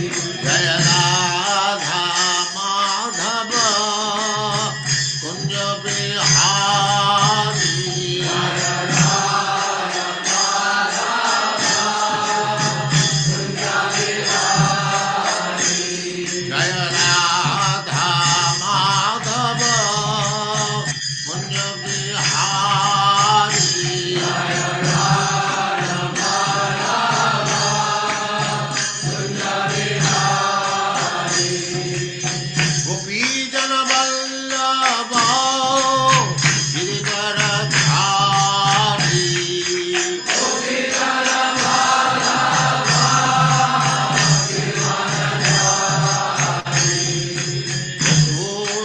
जय राधा माधव कुंज बिहारी। जय राधा माधव कुंज बिहारी। गोपी जन वल्लभ गिरिधरधारी।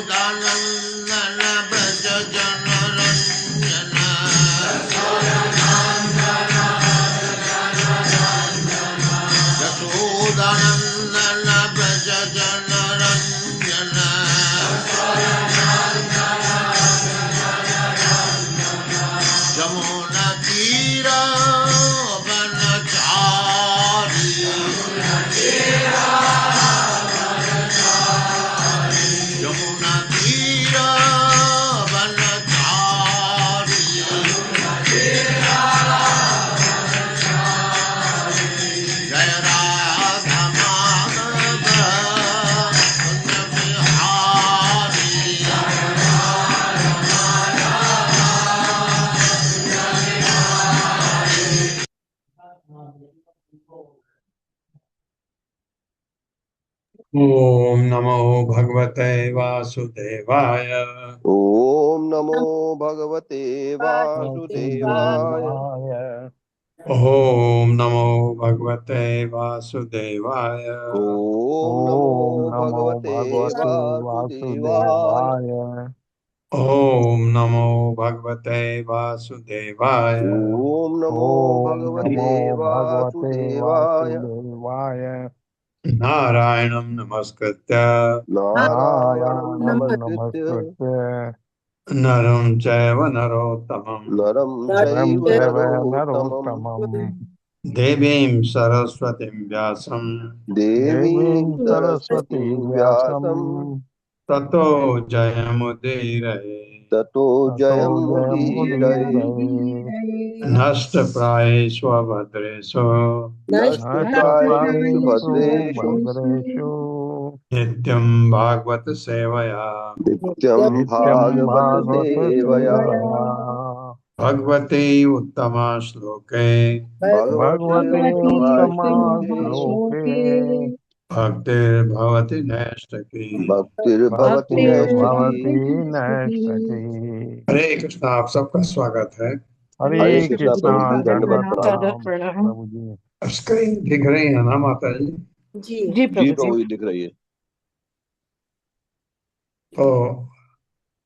यशोदानंदन व्रज जन रंजन। यशोदानंदन व्रज जन रंजन। जमुना तीर वनचारी। यमुना तीर वनचारी। जय राधा माधव कुंज बिहारी। ओम नमो भगवते वासुदेवाय। ओम नमो भगवते वासुदेवाय। ओम नमो भगवते वासुदेवाय। ओम नमो भगवते वासुदेवाय। ओम नमो भगवते वासुदेवाय। ओम नमो भगवते वासुदेवाय। नारायणं नमस्कृत्य नारायणं नमस्कृत्य नरं चैव नरोत्तमं नरं चैव नरोत्तमं देवीं सरस्वतीं व्यासं देवीं सरस्वतीं व्यासं ततो जयमुदीरये। ततो जयमुदीरये। नष्टप्रायेषु भद्रेषु नष्टप्रायेषु भद्रेषु नित्यं भागवत सेवया नित्यं भागवत सेवया भगवते उत्तमा श्लोके भगवते उत्तमा श्लोके भक्तिर्भवति नैष्ठकी। भक्तिर्भवति नैष्ठिकी। हरे कृष्णा। आप सबका स्वागत है। हरे कृष्णा प्रभु जी, दंडवत प्रणाम। स्क्रीन दिख रही है ना माता जी? जी जी प्रभु जी दिख रही है। तो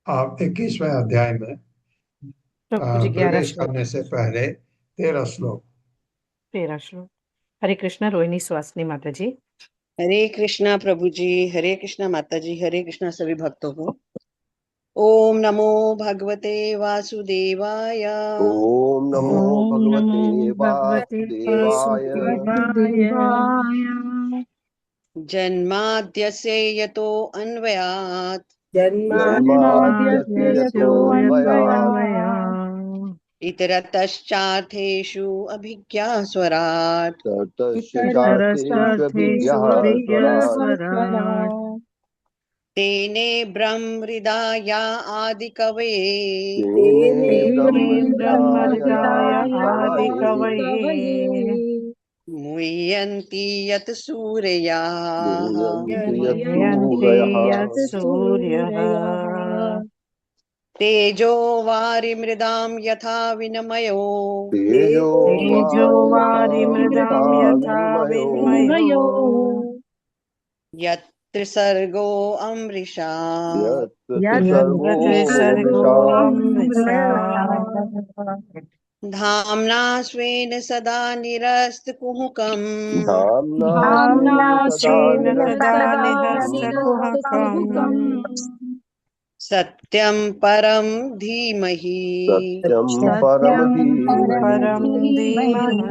आप 21वें अध्याय में प्रवेश करने से पहले 13 श्लोक। 13 श्लोक। हरे कृष्णा। रोहिणी सुहासिनी माता जी। हरे कृष्णा प्रभु जी, हरे कृष्णा माता जी, हरे कृष्णा सभी भक्तों को। ओम नमो भगवते वासुदेवाय। ओम नमो भगवते वासुदेवाय। जन्माद्यस्य यतो अन्वयात् जन्माद्यस्य यतोऽन्वयात् इतरतश्चार्थेषु अभिज्ञास्वराट् ततश्च चार्थेषु अभिज्ञः स्वराट् तेने ब्रह्म हृदया आदिकवये तेने ब्रह्महृदायादिकवये मुह्यन्ति यत् सूरयाः मुह्यन्ति यत् सूरयः तेजो वारिमृदां यथा विनिमयो तेजो वारिमृदां यथा विनिमयो यत्र सर्गो अमृषा यत्र सर्गो अमृषा धाम्ना स्वेन सदा निरस्तकुहकम् धाम्ना स्वेन सदा निरस्तकुहकम् सत्यं परं धीमहि सत्यं परं धीमहि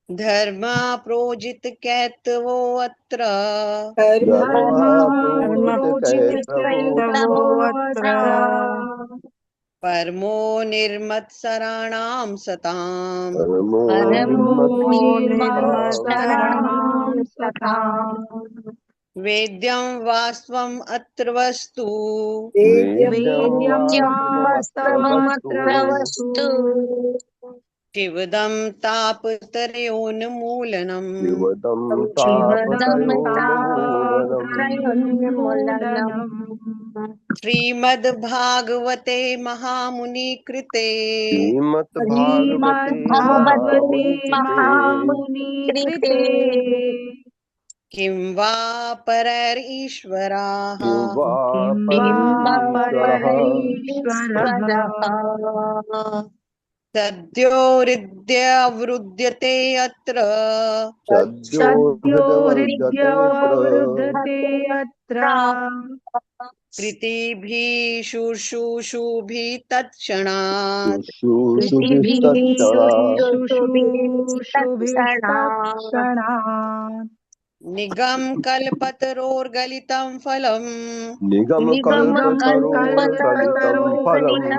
धर्म प्रोजित कैतवो अत्र धर्मपूजितकैतवोऽत्र परमो निर्मत्सराणां सताम् परमो निर्मत्सराणां सताम् वेद्यं वास्त्वम् अत्र वस्तु वेद्यं वास्तवमत्र वस्तु शिवदं तापत्रयोन्मूलनम् शिवदं तापत्रयोन्मूलनम् श्रीमद्भागवते महामुनिकृते श्रीमद्भागवते महामुनिकृते किं वा परैरीश्वराः किं वा परैरीश्वरः सद्यो हृद्यवृध्यते अत्र सद्यो हृद्यवरुध्यते अत्र कृतिभिः शुश्रूषुभिः तत्क्षणात् शुश्रूषुभिस्तत्क्षणात् निगमकल्पतरोर्गलितं फलम् निगमकल्पतरोर्गलितं फलम्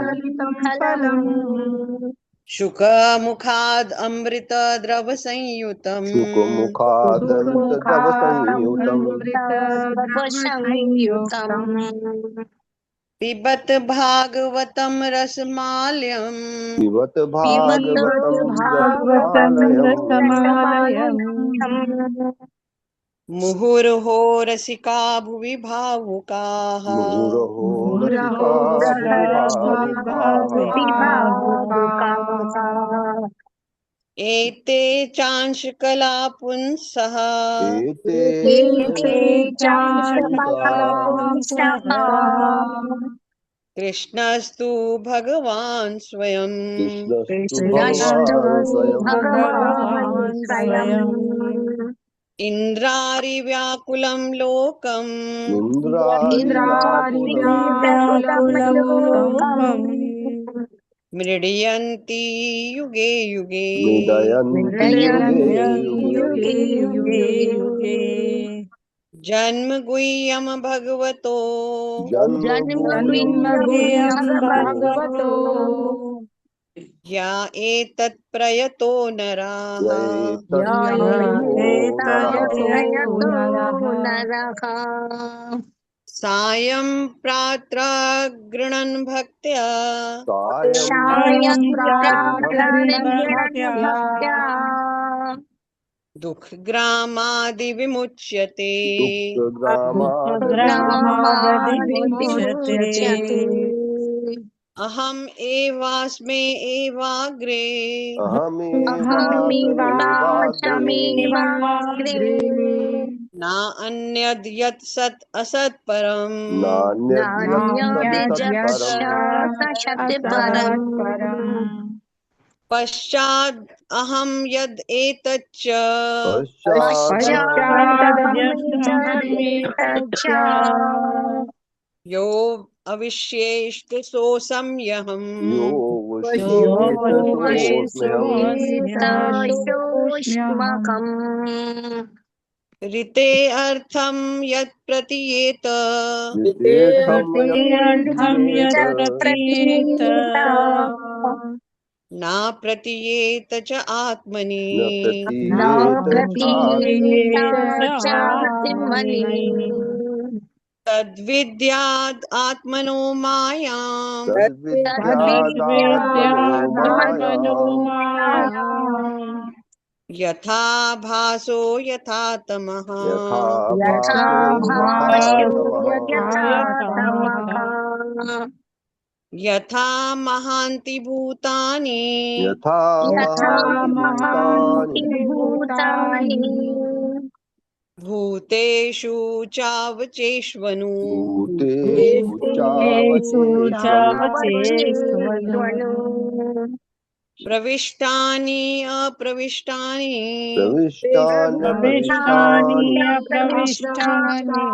शुकमुखाद् अमृतद्रवसंयुतम् सुखमुखादमृतद्रवसंयुतम् पिबत भागवतं रसमाल्यम् भागवतं रसमालयम् मुहुर्हो रसिका भुवि भावुकाः मुहुरहो भावुकाः एते चांशकला पुंसः एते चांशकलापुंसः कृष्णस्तु भगवान् स्वयं कृष्णस्तु भगवान् स्वयम् इन्द्रारिव्याकुलं लोकम् इन्द्रारिव्याकुलं लोकम् मृडयन्ति युगे युगे युगे युगे युगे जन्म गुह्यम भगवतो जन्मगुह्यं भगवतो या एतत् प्रयतो नराः एतयो नरः सायं प्रातः गृह्णन् भक्त्या सायं प्रातर्भक्त्या दुःखग्रामादिविमुच्यते दुःखग्रामादविमुच्यते अहम् एवास्मि एवाग्रे अहमेवास्मि न अन्यद् यत् सत् असत् परम् नान्यद्यत्सत्परम् पश्चाद् अहं यद् एतच्च पश्चादहमेतच्च यो अविश्येष्ट सोऽसम्यहम् योऽस्म्यहम् ऋते अर्थं यत् प्रतीयेत ऋतेऽर्थं यत् प्रतीयेत न प्रतीयेत च आत्मनि न प्रतीयेत च आत्मनि तद्विद्याद् आत्मनो मायाम् तद्विद्यात्मनो मायाम् यथा भासो यथा तमः यथा भासो यथा तमः यथा महान्ति भूतानि यथा महान्ति भूतानि भूतेषु चावचेष्वनु भूतेषु चावचेष्वनु प्रविष्टानि अप्रविष्टानि प्रविष्टानि अप्रविष्टानि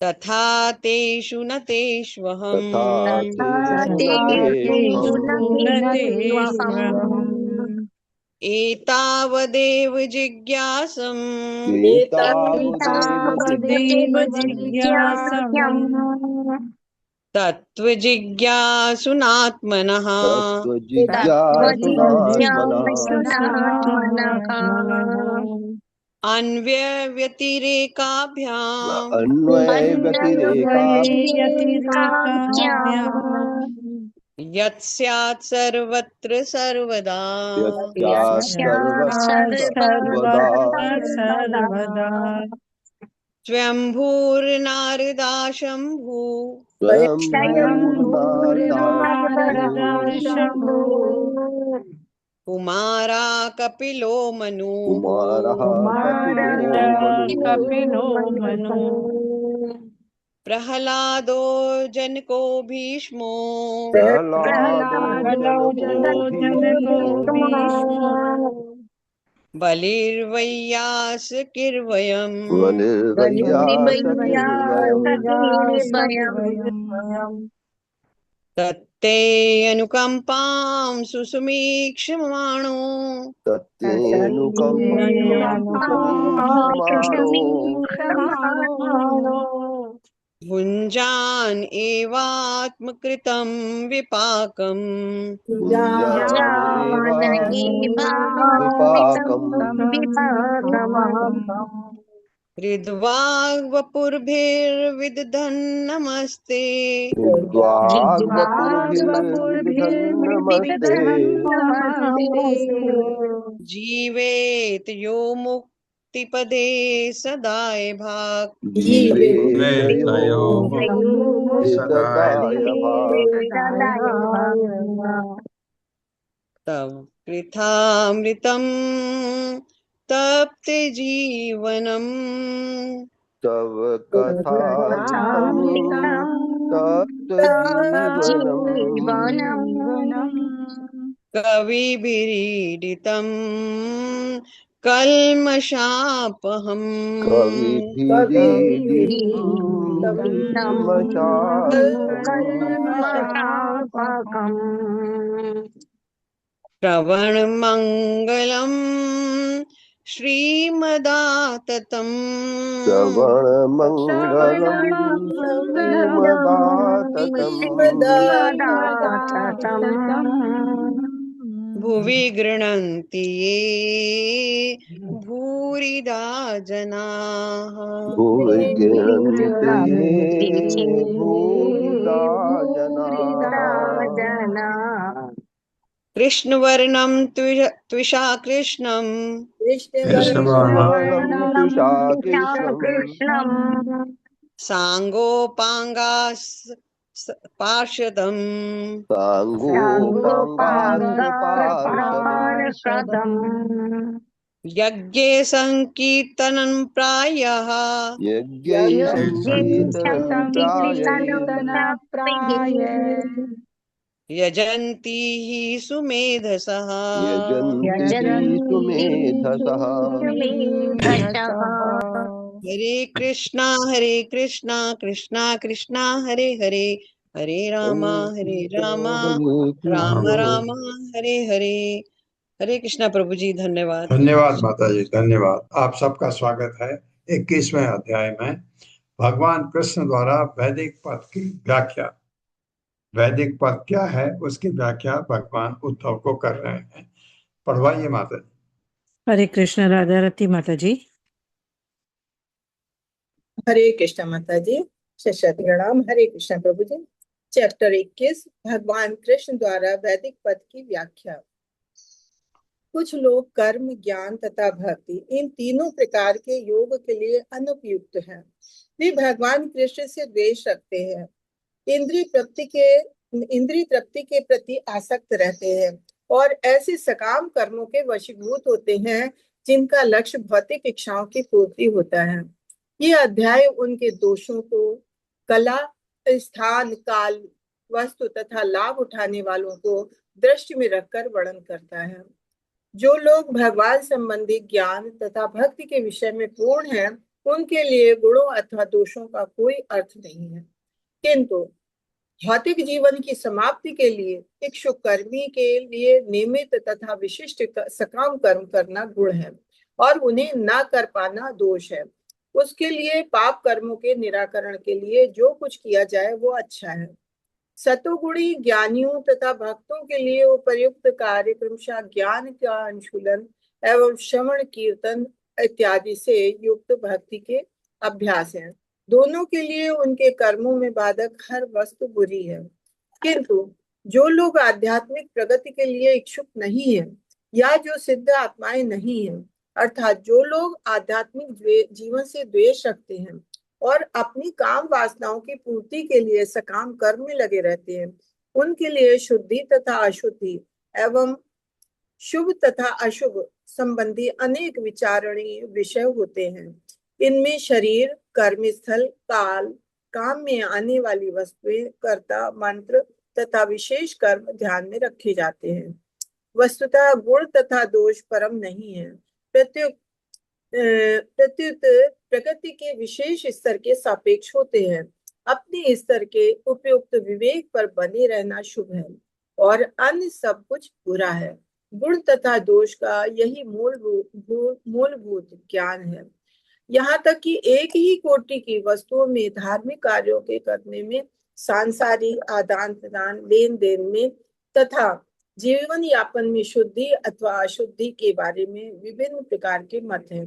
तथा तेषु न तेष्वहम् तथा तेषु न तेष्वहम् एतावदेव जिज्ञासम् एतावदेव जिज्ञासम् तत्त्वजिज्ञासुनात्मनः अन्वयव्यतिरेकाभ्याम् यत् स्यात् सर्वत्र सर्वदा सर्वदा स्वयंभूर्नारदा शम्भु कुमारा कपिलो मनु कपिलो मनु प्रहलादो जनको भीष्मो जनको भीष्मो बलिर्वैयासकिर्वयम् तत्ते अनुकम्पां सुसुमीक्षमाणो भुञ्जान् एवात्मकृतं विपाकम् हृद्वाग्वपुर्भिर्विदधन्नमस्ते जीवेत यो मुक्तिपदे सदाय भाक् तव कृतामृतं तप्ते जीवनम् तव कथामृतं तप्तजीवनम् कविभिरीडितं कल्मषापहम् श्रवणमङ्गलं श्रीमदाततम् भुवि गृह्णन्ति ये भूरिदा जनाः कृष्णवर्णं त्विषा कृष्णम् साङ्गोपाङ्गास् पार्षदम् यज्ञे संकीर्तनं प्रायः यजन्ति हि सुमेधसः हरे कृष्णा कृष्णा कृष्णा हरे हरे हरे राम राम राम हरे हरे। हरे कृष्णा प्रभु जी, धन्यवाद। धन्यवाद माता जी, धन्यवाद। आप सबका स्वागत है 21वें अध्याय में। भगवान कृष्ण द्वारा वैदिक पद की व्याख्या। वैदिक पद क्या है उसकी व्याख्या भगवान उद्धव को कर रहे हैं। पढ़वाइए माता जी। हरे कृष्ण। राधा रति माता जी। हरे कृष्ण माता जी, शत प्रणाम। हरे कृष्ण प्रभु जी। चैप्टर 21, भगवान कृष्ण द्वारा वैदिक पद की व्याख्या। कुछ लोग कर्म, ज्ञान तथा भक्ति, इन तीनों प्रकार के योग के लिए अनुपयुक्त हैं। वे भगवान कृष्ण से द्वेष रखते हैं, इंद्रिय तृप्ति के प्रति आसक्त रहते हैं और ऐसे सकाम कर्मों के वशीभूत होते हैं जिनका लक्ष्य भौतिक इच्छाओं की पूर्ति होता है। ये अध्याय उनके दोषों को, कला, स्थान, काल, वस्तु तथा लाभ उठाने वालों को दृष्टि में रखकर वर्णन करता है। जो लोग भगवान संबंधी ज्ञान तथा भक्ति के विषय में पूर्ण हैं, उनके लिए गुणों अथवा दोषों का कोई अर्थ नहीं है, किंतु भौतिक जीवन की समाप्ति के लिए इच्छुक कर्मी के लिए नियमित तथा विशिष्ट सकाम कर्म करना गुण है और उन्हें न कर पाना दोष है। उसके लिए पाप कर्मों के निराकरण के लिए जो कुछ किया जाए वो अच्छा है। सतोगुणी ज्ञानियों तथा भक्तों के लिए उपयुक्त कार्य क्रमशः ज्ञान का अनुशीलन एवं श्रवण कीर्तन इत्यादि से युक्त भक्ति के अभ्यास है। दोनों के लिए उनके कर्मों में बाधक हर वस्तु बुरी है। किंतु जो लोग आध्यात्मिक प्रगति के लिए इच्छुक नहीं है या जो सिद्ध आत्माएं नहीं है, अर्थात जो लोग आध्यात्मिक जीवन से द्वेष रखते हैं और अपनी काम वासनाओं की पूर्ति के लिए सकाम कर्म में लगे रहते हैं, उनके लिए शुद्धि तथा अशुद्धि एवं शुभ तथा अशुभ संबंधी अनेक विचारणीय विषय होते हैं। इनमें शरीर, कर्मस्थल, काल, काम में आने वाली वस्तुएं, कर्ता, मंत्र तथा विशेष कर्म ध्यान में रखे जाते हैं। वस्तुतः गुण तथा दोष परम नहीं है, प्रत्युत प्रगति के विशेष स्तर के सापेक्ष होते हैं। अपने स्तर के उपयुक्त विवेक पर बने रहना शुभ है और अन्य सब कुछ बुरा है। गुण तथा दोष का यही मूलभूत ज्ञान है। यहाँ तक कि एक ही कोटि की वस्तुओं में धार्मिक कार्यों के करने में, सांसारिक आदान प्रदान, लेन देन में तथा जीवन यापन में शुद्धि अथवा अशुद्धि के बारे में विभिन्न प्रकार के मत हैं।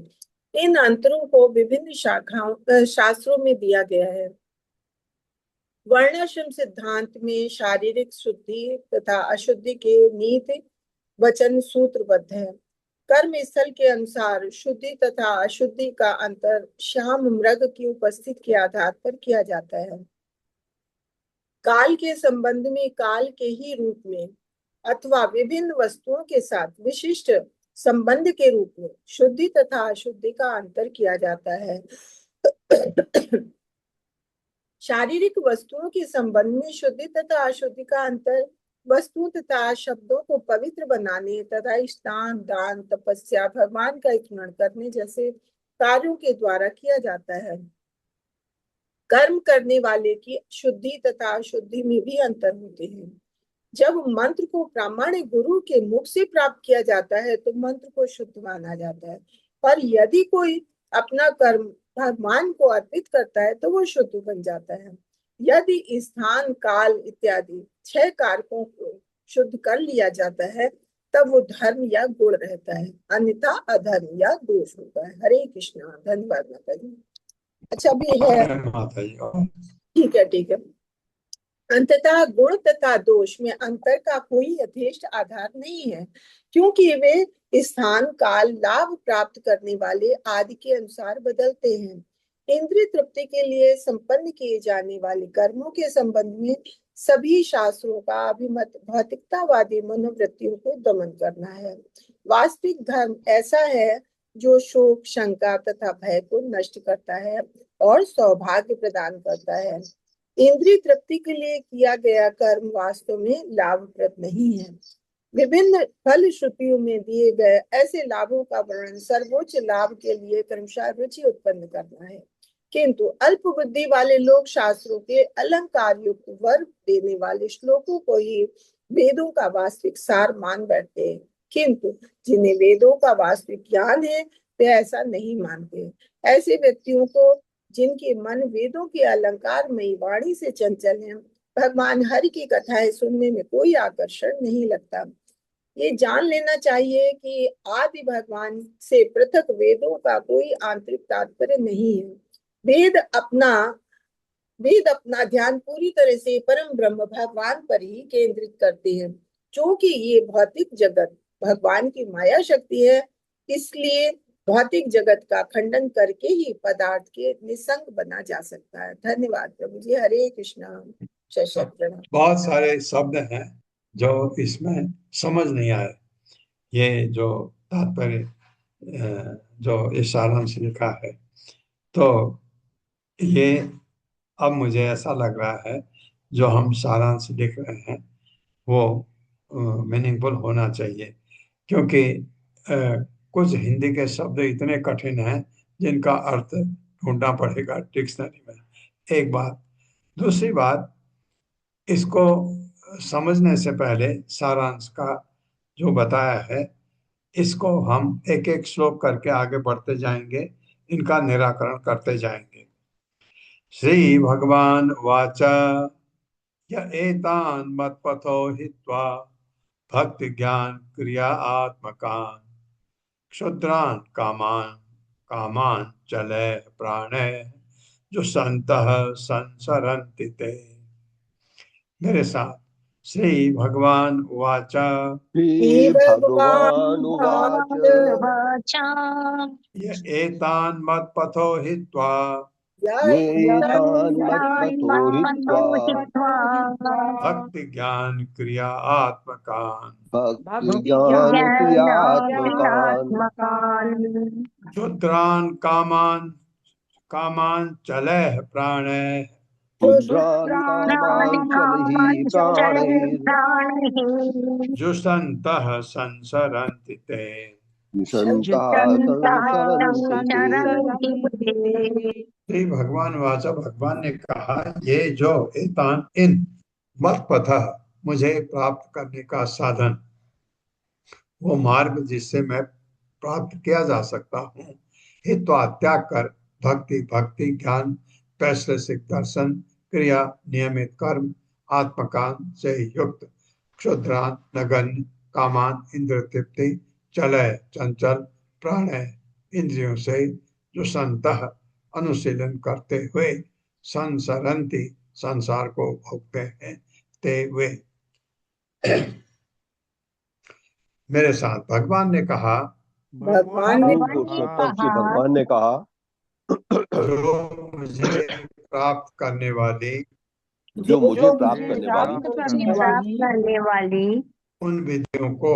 इन अंतरों को विभिन्न शास्त्रों में दिया गया है। वर्णाश्रम सिद्धांत में शारीरिक शुद्धि तथा अशुद्धि के नीति वचन सूत्रबद्ध है। कर्म स्थल के अनुसार शुद्धि तथा अशुद्धि का अंतर श्याम मृग की उपस्थिति के आधार पर किया जाता है। काल के संबंध में काल के ही रूप में अथवा विभिन्न वस्तुओं के साथ विशिष्ट संबंध के रूप में शुद्धि तथा अशुद्धि का अंतर किया जाता है। शारीरिक वस्तुओं के संबंध में शुद्धि तथा अशुद्धि का अंतर वस्तु तथा शब्दों को पवित्र बनाने तथा स्नान, दान, तपस्या, भगवान का स्मरण करने जैसे कार्यों के द्वारा किया जाता है। कर्म करने वाले की शुद्धि तथा अशुद्धि में भी अंतर होते हैं। जब मंत्र को प्रामाणिक गुरु के मुख से प्राप्त किया जाता है तो मंत्र को शुद्ध माना जाता है, पर यदि कोई अपना कर्म भगवान को अर्पित करता है तो वो शुद्ध बन जाता है। यदि स्थान, काल इत्यादि 6 कारकों को शुद्ध कर लिया जाता है तब वो धर्म या गुण रहता है, अन्यथा अधर्म या दोष होता है। हरे कृष्णा। धन्यवाद माता जी। अच्छा भी है माता जी। ठीक है ठीक है। अंततः गुण तथा दोष में अंतर का कोई यथेष्ट आधार नहीं है, क्योंकि वे स्थान, काल, लाभ प्राप्त करने वाले आदि के अनुसार बदलते हैं। इंद्रिय तृप्ति के लिए संपन्न किए जाने वाले कर्मों के संबंध में सभी शास्त्रों का अभिमत भौतिकतावादी मनोवृत्तियों को दमन करना है। वास्तविक धर्म ऐसा है जो शोक, शंका तथा भय को नष्ट करता है और सौभाग्य प्रदान करता है। इंद्रिय तृप्ति के लिए किया गया कर्म वास्तव में लाभप्रद नहीं है। विभिन्न फल श्रुतियों में दिए गए ऐसे लाभों का वर्णन सर्वोच्च लाभ के लिए क्रमशः रुचि उत्पन्न करना है, किंतु अल्प बुद्धि वाले लोग शास्त्रों के अलंकार युक्त वर्ग देने वाले श्लोकों को ही वेदों का वास्तविक सार मान बैठते हैं, किंतु जिन्हें वेदों का वास्तविक ज्ञान है वे ऐसा नहीं मानते। ऐसे व्यक्तियों को जिनके मन वेदों के अलंकारमयी वाणी से चंचल हैं, भगवान हरि की कथाएं सुनने में कोई आकर्षण नहीं लगता। ये जान लेना चाहिए कि आदि भगवान से पृथक वेदों का कोई आंतरिक तात्पर्य नहीं है। वेद अपना ध्यान पूरी तरह से परम ब्रह्म भगवान पर ही केंद्रित करते हैं। क्योंकि ये भौतिक जगत भगवान की माया शक्ति है, इसलिए भौतिक जगत का खंडन करके ही पदार्थ के निसंग बना जा सकता है। धन्यवाद प्रभु जी। हरे कृष्णा। बहुत सारे शब्द हैं जो इसमें समझ नहीं आए। ये जो तात्पर्य जो इस सारांश लिखा है, तो ये अब मुझे ऐसा लग रहा है जो हम सारांश लिख रहे हैं वो मीनिंगफुल होना चाहिए, क्योंकि कुछ हिंदी के शब्द इतने कठिन हैं जिनका अर्थ ढूंढना पड़ेगा डिक्शनरी में। एक बात। दूसरी बात, इसको समझने से पहले सारांश का जो बताया है, इसको हम एक एक श्लोक करके आगे बढ़ते जाएंगे, इनका निराकरण करते जाएंगे। श्री भगवान वाच य एतान् मत्पथो हित्वा भक्ति ज्ञान क्रिया आत्मकान् क्षुद्रान् कामान् कामान् चले प्राणे जो संतः संसरन्ति ते। मेरे साथ, श्री भगवान वाच श्री भगवान उवाच वाचा य एतान् मत्पथो हित्वा ये तान् मत्पथो हित्वा भक्ति ज्ञान क्रिया आत्मकान् भक्ति ज्ञान क्रियात्मकान् क्षुद्रान् कामान् कामान् चलः प्राणैः क्षुद्रान् कामान् चलहि प्राणैर् जुषन्तः संसरन्ति ते। विशन्ताः संसरन्ति ते। श्री भगवान वाचा, भगवान ने कहा, ये जो एतान इन मत पथ, मुझे प्राप्त करने का साधन, वो मार्ग जिससे मैं प्राप्त किया जा सकता हूँ, हित्वा त्याग कर, भक्ति भक्ति ज्ञान वैश्लेषिक दर्शन क्रिया नियमित कर्म आत्मकान से युक्त क्षुद्रान नगण्य कामान इंद्र तृप्ति चलय चंचल प्राणय इंद्रियों से जो संतः अनुशीलन करते हुए संसरंती संसार को भोगते हैं ते वे। मेरे साथ, भगवान ने कहा, भगवान ने पुरुषोत्तम श्री भगवान ने कहा, जो मुझे प्राप्त करने वाली जो मुझे प्राप्त करने वाली उन विधियों को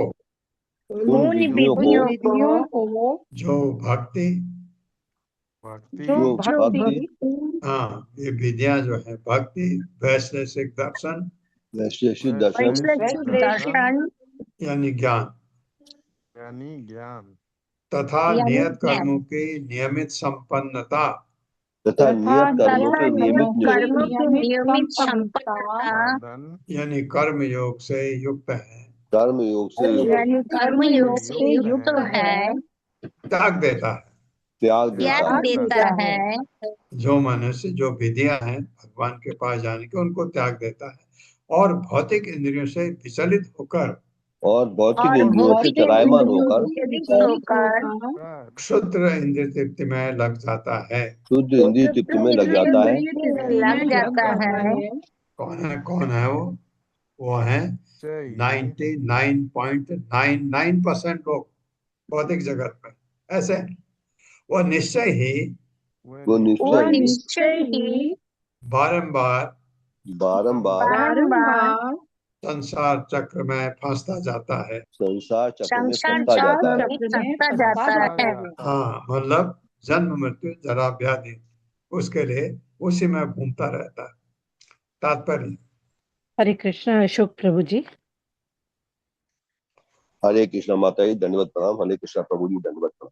उन विधियों को जो भक्ति जो भक्ति हाँ, ये विधियां जो है भक्ति वैश्लेषिक दर्शन वैशेषिक दर्शन यानी ज्ञान तथा नियत कर्मों की नियमित संपन्नता तथा नियत कर्मों की नियमित संपन्नता यानी कर्म योग से युक्त है, कर्म योग से युक्त है, त्याग देता है। त्याग देता है। जो मनुष्य जो विधियां हैं भगवान के पास जाने के, उनको त्याग देता है और भौतिक इंद्रियों से विचलित होकर और भौतिक इंद्रियों से चलायमान होकर क्षुद्र इंद्रिय तृप्ति में लग जाता है। शुद्ध इंद्रिय तृप्ति में लग जाता है। कौन है वो है 99.99% लोग भौतिक जगत में ऐसे हैं। वो निश्चय ही बारंबार संसार चक्र में फंसता जाता है। संसार चक्र में फंसता जाता है। हाँ, मतलब जन्म मृत्यु जरा व्याधि, उसके लिए उसी में घूमता रहता है। तात्पर्य। हरे कृष्ण अशोक प्रभु जी। हरे कृष्ण माता जी, दंडवत प्रणाम। हरे कृष्ण प्रभु जी, दंडवत प्रणाम।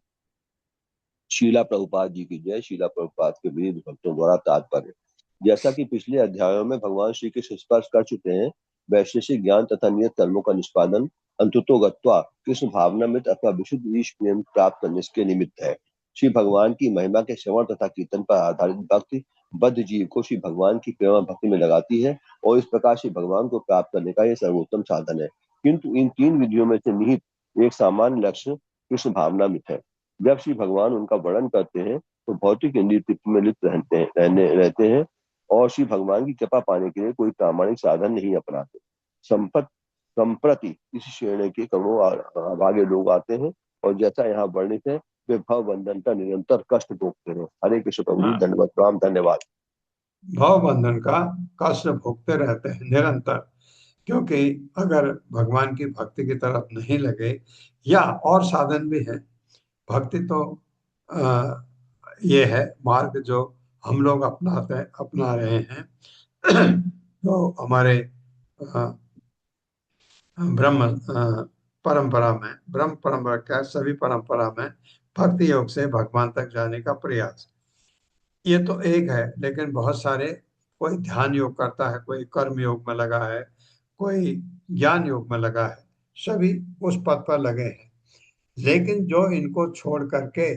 शीला प्रभुपाद जी की जय। शीला प्रभुपाद के विविध भक्तों द्वारा तात्पर्य। जैसा कि पिछले अध्यायों में भगवान श्री कृष्ण स्पर्श कर चुके हैं, वैशेषिक ज्ञान तथा नियत कर्मों का निष्पादन अंततोगत्वा कृष्ण भावनामृत अथवा विशुद्ध ईश प्रेम प्राप्त करने के निमित्त है। श्री भगवान की महिमा के श्रवण तथा कीर्तन पर आधारित भक्ति बद्ध जीव को श्री भगवान की प्रेम भक्ति में लगाती है और इस प्रकार श्री भगवान को प्राप्त करने का यह सर्वोत्तम साधन है। किंतु इन तीन विधियों में से निहित एक सामान्य लक्ष्य कृष्ण भावनामृत है। जब श्री भगवान उनका वर्णन करते हैं तो भौतिक इंद्रिय तृप्ति में लिप्त रहते हैं और श्री भगवान की कृपा पाने के लिए कोई प्रामाणिक साधन नहीं अपनाते। संप्रति इस श्रेणी के करोड़ों भागे लोग आते हैं और जैसा यहाँ वर्णित है वे भव बंधन का निरंतर कष्ट भोगते हैं। हरे कृष्ण प्रभु, दंडवत प्रणाम, धन्यवाद। भव बंधन का कष्ट भोगते रहते हैं निरंतर, क्योंकि अगर भगवान की भक्ति की तरफ नहीं लगे, या और साधन भी है, भक्ति तो ये है मार्ग जो हम लोग अपना रहे हैं। तो हमारे ब्रह्म परंपरा क्या, सभी परंपरा में भक्ति योग से भगवान तक जाने का प्रयास, ये तो एक है। लेकिन बहुत सारे कोई ध्यान योग करता है, कोई कर्म योग में लगा है, कोई ज्ञान योग में लगा है, सभी उस पद पर लगे हैं। लेकिन जो इनको छोड़ करके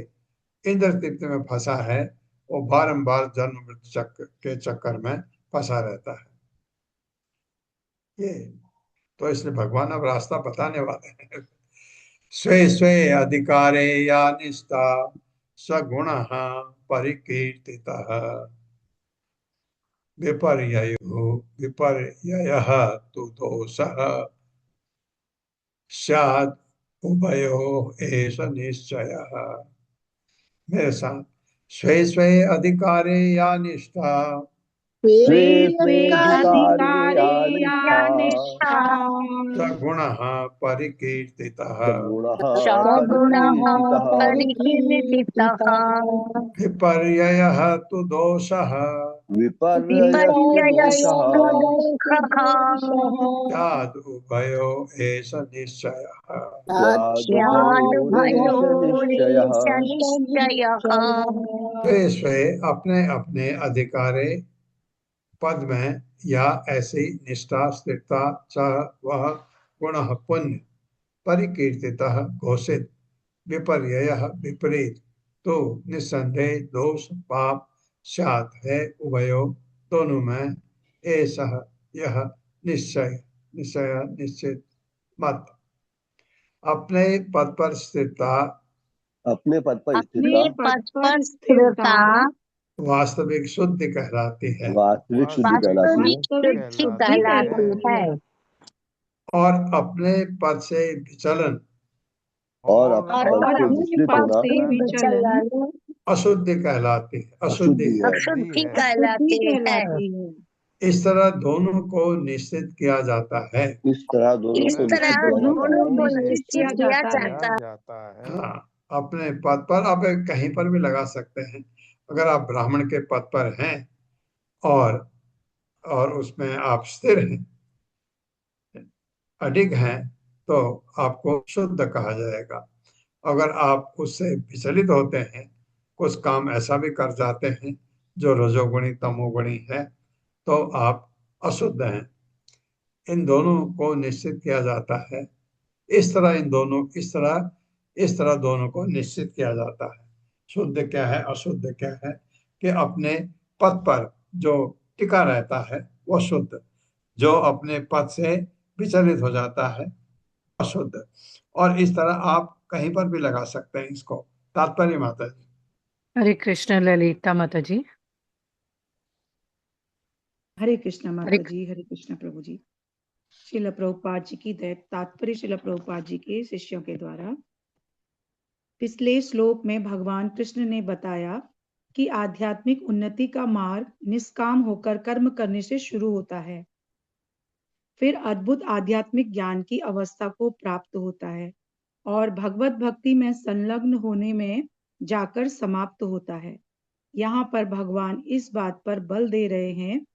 इंद्र तृप्ति में फंसा है, वो बारंबार जन्म मृत्यु चक्र के चक्कर में फंसा रहता है। ये तो इसलिए भगवान अब रास्ता बताने वाले हैं। स्वे स्वे अधिकारे या निष्ठा सगुण परिकीर्तितः विपर्ययो विपर्ययः तु दोषः स्यात् उभयोः एष निश्चयः। मेरे साथ, स्वे स्वे अधिकारे या निष्ठा स्वे स्वे अधिकारे या निष्ठा निष्ठा सगुणः परिकीर्तितः सगुणः सगुणः परिकीर्तितः परिकीर्तितः विपर्ययः तु दोषः विपर्ययस्तु विपर्ययस्तु दोषः स्यादुभयो एष निश्चयः। स्यादुभयोरेष निश्चयः। निश्चयः। स्वे स्वे अपने अपने अधिकारे पद में या ऐसी निष्ठा स्थिरता च वह गुण पुण्य परिकीर्तितः घोषित विपर्ययः विपरीत तो निस्संदेह दोष पाप स्यात् है उभयो दोनों में ऐसा यह निश्चय निश्चय निश्चित मत। अपने पद पर स्थिरता अपने पद पर अपने स्थिरता पद पर स्थिरता वास्तविक शुद्धि कहलाती है वास्तविक शुद्धि कहलाती है। वास्तविक शुद्धि कहलाती है और अपने पद से विचलन और और पद से अपने विचलित पद होना से विचलन अशुद्धि कहलाती है, अशुद्धि अशुद्धि है। अशुद्धि कहलाती है। इस तरह दोनों को निश्चित किया जाता है। इस तरह दोनों इस को तरह निश्चित किया जाता दोनों को है। निश्चित किया जाता है। हाँ, अपने पद पर आप कहीं पर भी लगा सकते हैं। अगर आप ब्राह्मण के पद पर हैं और उसमें आप स्थिर हैं, अडिग हैं, तो आपको शुद्ध कहा जाएगा। अगर आप उससे विचलित होते हैं, कुछ काम ऐसा भी कर जाते हैं जो रजोगुणी तमोगुणी है, तो आप अशुद्ध हैं। इन दोनों को निश्चित किया जाता है। इस तरह दोनों को निश्चित किया जाता है। शुद्ध क्या है, अशुद्ध क्या है, कि अपने पद पर जो टिका रहता है वो शुद्ध, जो अपने पद से विचलित हो जाता है अशुद्ध। और इस तरह आप कहीं पर भी लगा सकते हैं इसको। तात्पर्य माता जी। हरे कृष्ण ललिता माता जी। हरे कृष्णा माता हरे जी, हरे कृष्णा प्रभु जी। श्रील प्रभुपाद जी की तात्पर्य श्रील प्रभुपाद जी के शिष्यों के द्वारा। पिछले श्लोक में भगवान कृष्ण ने बताया कि आध्यात्मिक उन्नति का मार्ग निष्काम होकर कर्म करने से शुरू होता है, फिर अद्भुत आध्यात्मिक ज्ञान की अवस्था को प्राप्त होता है और भगवत भक्ति में संलग्न होने में जाकर समाप्त होता है। यहाँ पर भगवान इस बात पर बल दे रहे हैं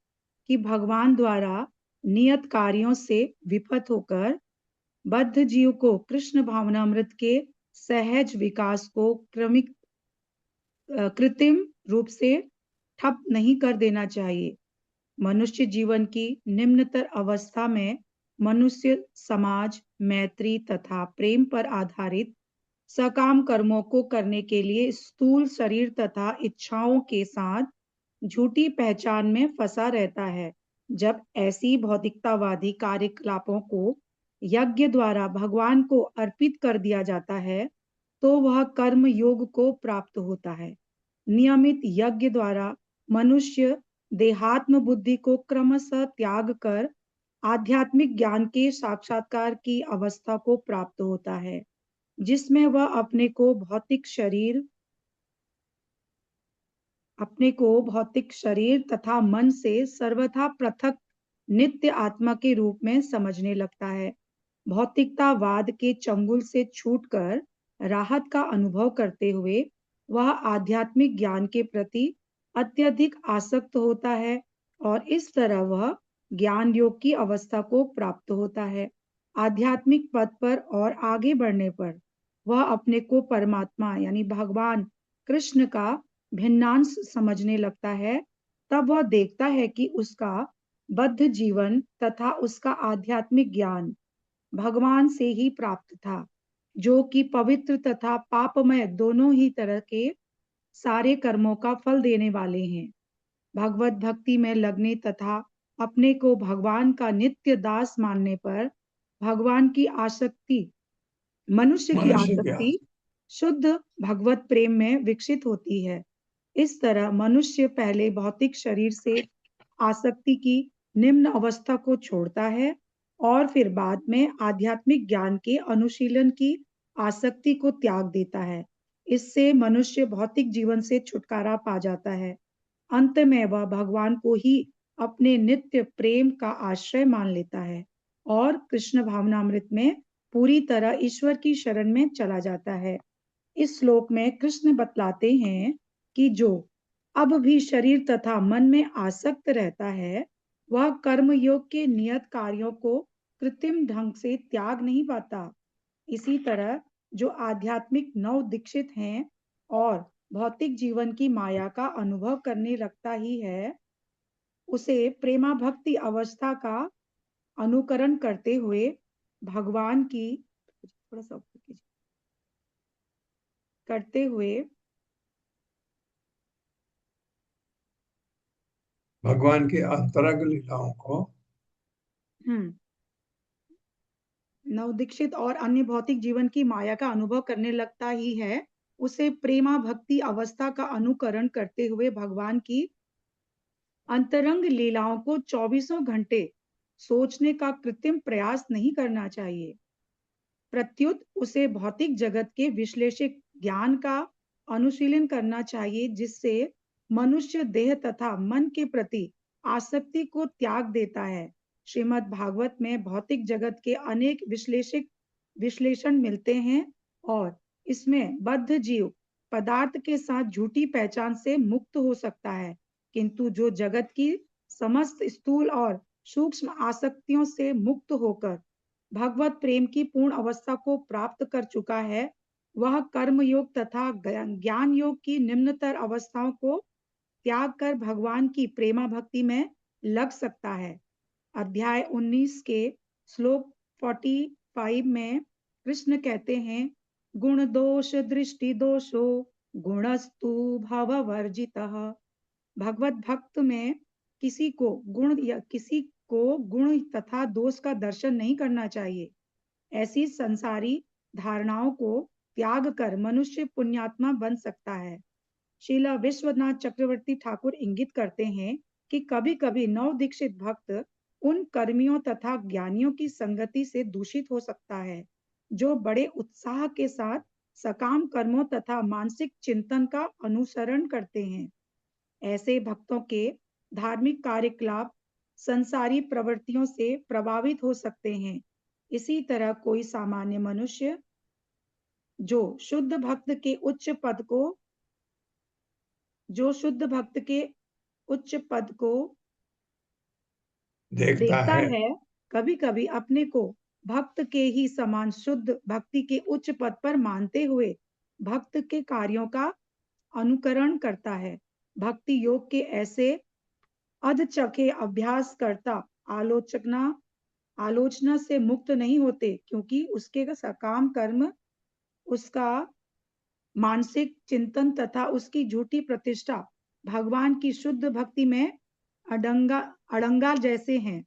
कि भगवान द्वारा नियत कार्यों से विपथ होकर बद्ध जीव को कृष्ण भावनामृत के सहज विकास को कृत्रिम रूप से ठप नहीं कर देना चाहिए। मनुष्य जीवन की निम्नतर अवस्था में मनुष्य समाज, मैत्री तथा प्रेम पर आधारित सकाम कर्मों को करने के लिए स्थूल शरीर तथा इच्छाओं के साथ झूठी पहचान में फंसा रहता है। जब ऐसी भौतिकतावादी कार्यकलापों को यज्ञ द्वारा भगवान को अर्पित कर दिया जाता है, तो वह कर्म योग को प्राप्त होता है। नियमित यज्ञ द्वारा मनुष्य देहात्म बुद्धि को क्रमशः त्याग कर आध्यात्मिक ज्ञान के साक्षात्कार की अवस्था को प्राप्त होता है, जिसमें वह अपने को भौतिक शरीर तथा मन से सर्वथा पृथक नित्य आत्मा के रूप में समझने लगता है। भौतिकतावाद के चंगुल से छूटकर राहत का अनुभव करते हुए वह आध्यात्मिक ज्ञान के प्रति अत्यधिक आसक्त होता है और इस तरह वह ज्ञान योग की अवस्था को प्राप्त होता है। आध्यात्मिक पथ पर और आगे बढ़ने पर वह अपने को परमात्मा यानी भगवान कृष्ण का भिन्नांश समझने लगता है तब वह देखता है कि उसका बद्ध जीवन तथा उसका आध्यात्मिक ज्ञान भगवान से ही प्राप्त था, जो कि पवित्र तथा पापमय दोनों ही तरह के सारे कर्मों का फल देने वाले हैं। भगवत भक्ति में लगने तथा अपने को भगवान का नित्य दास मानने पर भगवान की आसक्ति मनुष्य की मनुष्य क्या आसक्ति शुद्ध भगवत प्रेम में विकसित होती है। इस तरह मनुष्य पहले भौतिक शरीर से आसक्ति की निम्न अवस्था को छोड़ता है और फिर बाद में आध्यात्मिक ज्ञान के अनुशीलन की आसक्ति को त्याग देता है। इससे मनुष्य भौतिक जीवन से छुटकारा पा जाता है। अंत में वह भगवान को ही अपने नित्य प्रेम का आश्रय मान लेता है और कृष्ण भावनामृत में पूरी तरह ईश्वर की शरण में चला जाता है। इस श्लोक में कृष्ण बतलाते हैं कि जो अब भी शरीर तथा मन में आसक्त रहता है, वह कर्म योग के नियत कार्यों को कृत्रिम ढंग से त्याग नहीं पाता। इसी तरह जो आध्यात्मिक नव दीक्षित हैं और भौतिक जीवन की माया का अनुभव करने लगता ही है, उसे प्रेमा भक्ति अवस्था का अनुकरण करते हुए भगवान की थोड़ा सा ऊपर कीजिए, करते हुए भगवान की अंतरंग लीलाओं को नवदीक्षित और अन्य भौतिक जीवन की माया का अनुभव करने लगता ही है, उसे प्रेमा भक्ति अवस्था का अनुकरण करते हुए भगवान की अंतरंग लीलाओं को 24 घंटे सोचने का कृत्रिम प्रयास नहीं करना चाहिए। प्रत्युत उसे भौतिक जगत के विश्लेषक ज्ञान का अनुशीलन करना चाहिए, जिससे मनुष्य देह तथा मन के प्रति आसक्ति को त्याग देता है। श्रीमद् भागवत में भौतिक जगत के अनेक विश्लेषण मिलते हैं और इसमें बद्ध जीव पदार्थ के साथ झूठी पहचान से मुक्त हो सकता है, किंतु जो जगत की समस्त स्थूल और सूक्ष्म आसक्तियों से मुक्त होकर भगवत प्रेम की पूर्ण अवस्था को प्राप्त कर चुका है, वह कर्म योग तथा ज्ञान योग की निम्नतर अवस्थाओं को त्याग कर भगवान की प्रेमा भक्ति में लग सकता है। अध्याय 19 के श्लोक 45 में कृष्ण कहते हैं, गुण दोष दृष्टि दोषो गुणस्तु भव वर्जितः। भगवत भक्त में किसी को गुण तथा दोष का दर्शन नहीं करना चाहिए। ऐसी संसारी धारणाओं को त्याग कर मनुष्य पुण्यात्मा बन सकता है। श्रीला विश्वनाथ चक्रवर्ती ठाकुर इंगित करते हैं कि कभी कभी नव दीक्षित भक्त उन कर्मियों तथा ज्ञानियों की संगति से दूषित हो सकता है, जो बड़े उत्साह के साथ सकाम कर्मों तथा मानसिक चिंतन का अनुसरण करते हैं। ऐसे भक्तों के धार्मिक कार्यकलाप संसारी प्रवृत्तियों से प्रभावित हो सकते हैं। इसी तरह कोई सामान्य मनुष्य जो शुद्ध भक्त के उच्च पद को देखता है, कभी कभी अपने को भक्त के ही समान शुद्ध भक्ति के उच्च पद पर मानते हुए भक्त के कार्यों का अनुकरण करता है। भक्ति योग के ऐसे अधचखे अभ्यास करता आलोचना से मुक्त नहीं होते, क्योंकि उसके सकाम कर्म, उसका मानसिक चिंतन तथा उसकी झूठी प्रतिष्ठा भगवान की शुद्ध भक्ति में अड़ंगा जैसे हैं।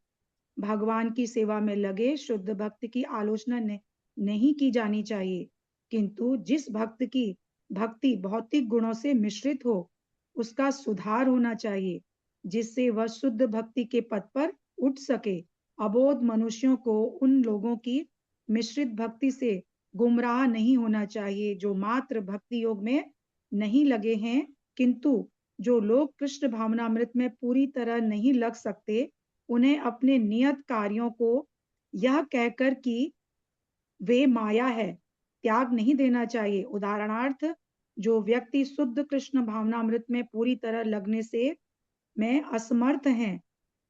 भगवान की सेवा में लगे शुद्ध भक्त की आलोचना नहीं की जानी चाहिए, किंतु जिस भक्त की भक्ति भौतिक गुणों से मिश्रित हो, उसका सुधार होना चाहिए, जिससे वह शुद्ध भक्ति के पद पर उठ सके। अबोध मनुष्यों को उन लोगों की मिश्रित भक्ति से गुमराह नहीं होना चाहिए, जो मात्र भक्ति योग में नहीं लगे हैं, किंतु जो लोग कृष्ण भावनामृत में पूरी तरह नहीं लग सकते, उन्हें अपने नियत कार्यों को यह कहकर कि वे माया है त्याग नहीं देना चाहिए। उदाहरणार्थ, जो व्यक्ति शुद्ध कृष्ण भावनामृत में पूरी तरह लगने से में असमर्थ हैं,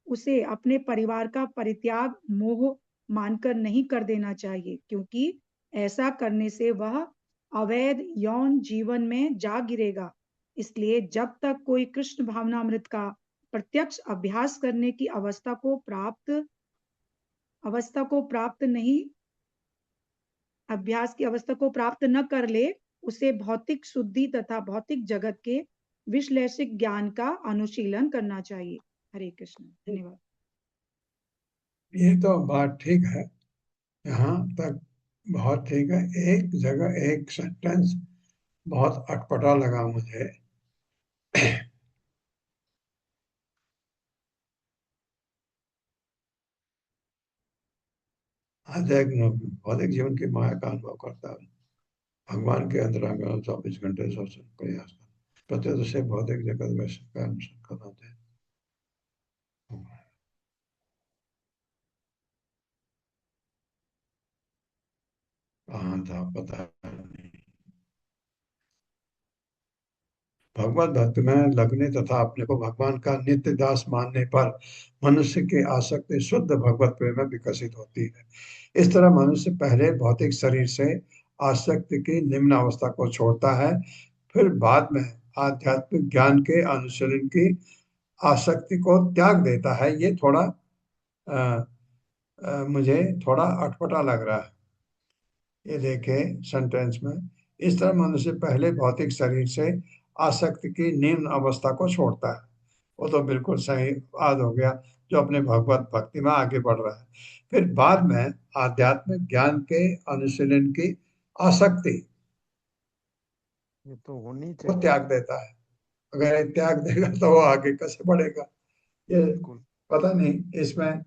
उसे अपने परिवार का परित्याग मोह मानकर नहीं कर देना चाहिए, क्योंकि ऐसा करने से वह अवैध यौन जीवन में जा गिरेगा। इसलिए जब तक कोई कृष्ण भावनामृत का प्रत्यक्ष अभ्यास करने की अवस्था को प्राप्त नहीं अभ्यास की अवस्था को प्राप्त न कर ले, उसे भौतिक शुद्धि तथा भौतिक जगत के विश्लेषिक ज्ञान का अनुशीलन करना चाहिए। हरे कृष्ण। धन्यवाद। ये तो बात ठीक है, यहाँ तक बहुत ठीक है। एक जगह एक सेंटेंस बहुत अटपटा लगा मुझे। भौतिक जीवन की माया का अनुभव करता है, भगवान के अंतरांगण 24 घंटे सत्संग प्रयास प्रत्यक्ष से भौतिक जगत वैसे का अनुसरण कराते हैं। कहाँ था पता नहीं। भगवत भक्त में लगने तथा अपने को भगवान का नित्य दास मानने पर मनुष्य की आसक्ति शुद्ध भगवत प्रेम में विकसित होती है। इस तरह मनुष्य पहले भौतिक शरीर से आसक्ति की निम्न अवस्था को छोड़ता है, फिर बाद में आध्यात्मिक ज्ञान के अनुसरण की आसक्ति को त्याग देता है। ये थोड़ा मुझे थोड़ा अटपटा लग रहा है। ये देखे सेंटेंस में, इस तरह मनुष्य पहले भौतिक शरीर से आसक्ति की निम्न अवस्था को छोड़ता है। वो तो बिल्कुल सही बात हो गया, जो अपने भगवत भक्ति में आगे बढ़ रहा है। फिर बाद में आध्यात्मिक ज्ञान के अनुशीलन की आसक्ति ये तो होनी को चाहिए। त्याग देता है। अगर ये त्याग देगा तो वो आगे कैसे बढ़ेगा? ये बिल्कुल। पता नहीं, इसमें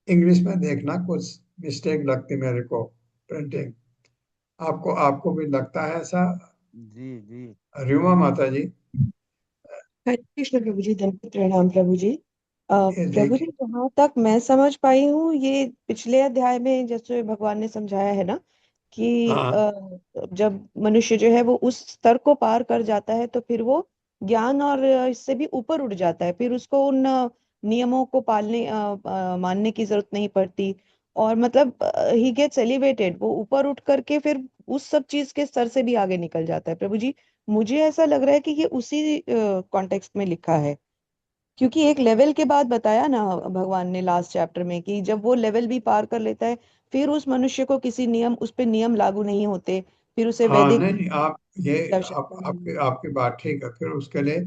इंग्लिश में देखना कुछ मिस्टेक लगती मेरे को, प्रिंटिंग। आपको भी लगता है ऐसा? जी जी। रिमा माता जी, हरे कृष्ण प्रभु जी, धन्यवाद, प्रणाम प्रभु जी। ये प्रभु जी, देखिए। जहाँ तक मैं समझ पाई हूँ, ये पिछले अध्याय में जैसे भगवान ने समझाया है ना कि हाँ जब मनुष्य जो है वो उस स्तर को पार कर जाता है तो फिर वो ज्ञान और इससे भी ऊपर उठ जाता है। फिर उसको उन नियमों को मानने की जरूरत नहीं पड़ती, और मतलब ही गेट्स एलिवेटेड, वो ऊपर उठ करके फिर उस सब चीज के स्तर से भी आगे निकल जाता है। प्रभु जी, मुझे ऐसा लग रहा है कि ये उसी कॉन्टेक्स्ट में लिखा है, क्योंकि एक लेवल के बाद बताया ना भगवान ने लास्ट चैप्टर में कि जब वो लेवल भी पार कर लेता है, फिर उस मनुष्य को किसी नियम उस पे नियम लागू नहीं होते, फिर उसे हाँ, वैदिक नहीं नहीं, आप ये आवश्यकता नहीं है। आपकी बात ठीक है। फिर उसके लिए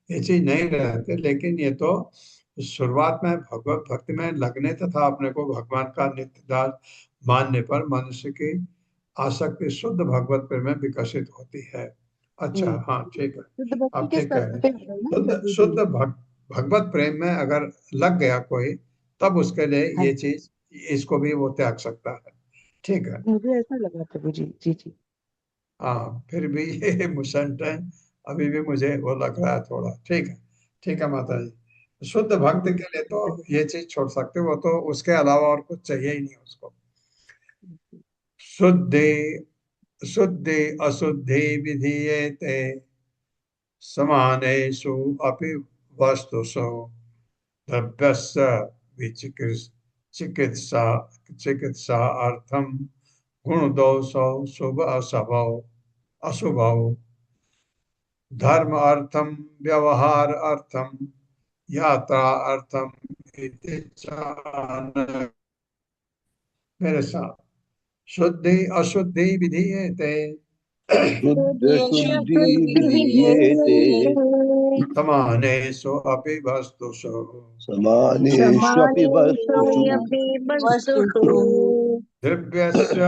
ये चीज नहीं रहते, लेकिन ये तो शुरुआत में भगवत भक्ति में लगने तथा अपने को भगवान का नित्य दास मानने पर मनुष्य की आसक्ति शुद्ध भगवत प्रेम में विकसित होती है। अच्छा, हाँ ठीक है, शुद्ध भक्ति आप के ठीक कह स्तर रहे हैं। पे आ गए ना शुद्ध प्रभु शुद्ध जी। भगवत प्रेम में अगर लग गया कोई, तब उसके लिए हाँ, ये चीज, इसको भी वो त्याग सकता है। ठीक है। मुझे ऐसा लगा प्रभु जी। जी जी। हाँ, फिर भी ये मुसंट है, अभी भी मुझे वो लग रहा है थोड़ा। ठीक है, ठीक है माता जी। शुद्ध भक्त के लिए तो ये चीज छोड़ सकते हो, वो तो उसके अलावा और कुछ चाहिए ही नहीं उसको। शुद्धि शुद्धि अशुद्धि विधीयते समानेषु अपि वस्तुषु द्रव्यस्य चिकित्सा चिकित्सा अर्थम गुण दोषौ शुभ अशुभौ अशुभौ धर्म अर्थम व्यवहार अर्थम यात्रा अर्थम इति च मेरे साथ शुद्धि अशुद्धि विधीयते शुद्ध शुद्धि विधीयते शुद्धिर्विधीयते समानेषु अपि वस्तुषु समानेष्वपि वस्तुषु समानेष्वपि वस्तुषु द्रव्यस्य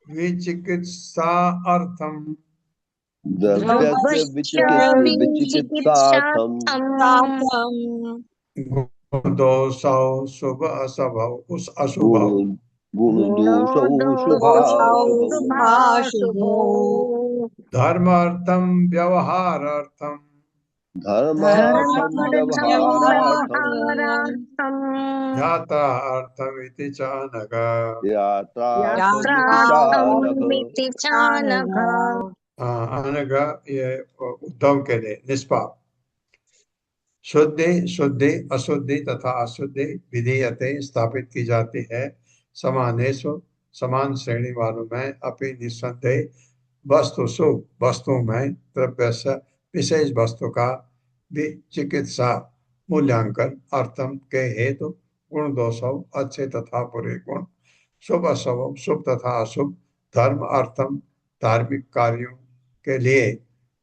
विचिकित्सा अर्थम द्रव्यस्य द्रव्यश्च विचिकित्सार्थं विचिकित्सार्थम् दोषौ शुभ अशुभौ उस अशुभौ गुण गुणदोषौ गुणोदोषौ शुभाशुभौ शुभाशुभौ धर्म अर्थम व्यवहार अर्थम धर्मार्थं धर्मार्थं व्यवहारार्थं व्यवहारार्थम् यात्रा अर्थम इति च नग। यात्रार्थमिति चानघ। यात्रार्थमिति चानघ। अनग ये उद्धव के लिए निष्पाप। शुद्धि शुद्धि अशुद्धि तथा अशुद्धि विधीयते स्थापित की जाती है समानेषु समान श्रेणी वालों में अपनी निस्संदेह वस्तुषु वस्तुओं में द्रव्य विशेष वस्तु का चिकित्सा मूल्यांकन अर्थम के हेतु गुण दोषौ अच्छे तथा बुरे गुण शुभ अशुभ शुभ तथा अशुभ धर्म अर्थम धार्मिक कार्यों के लिए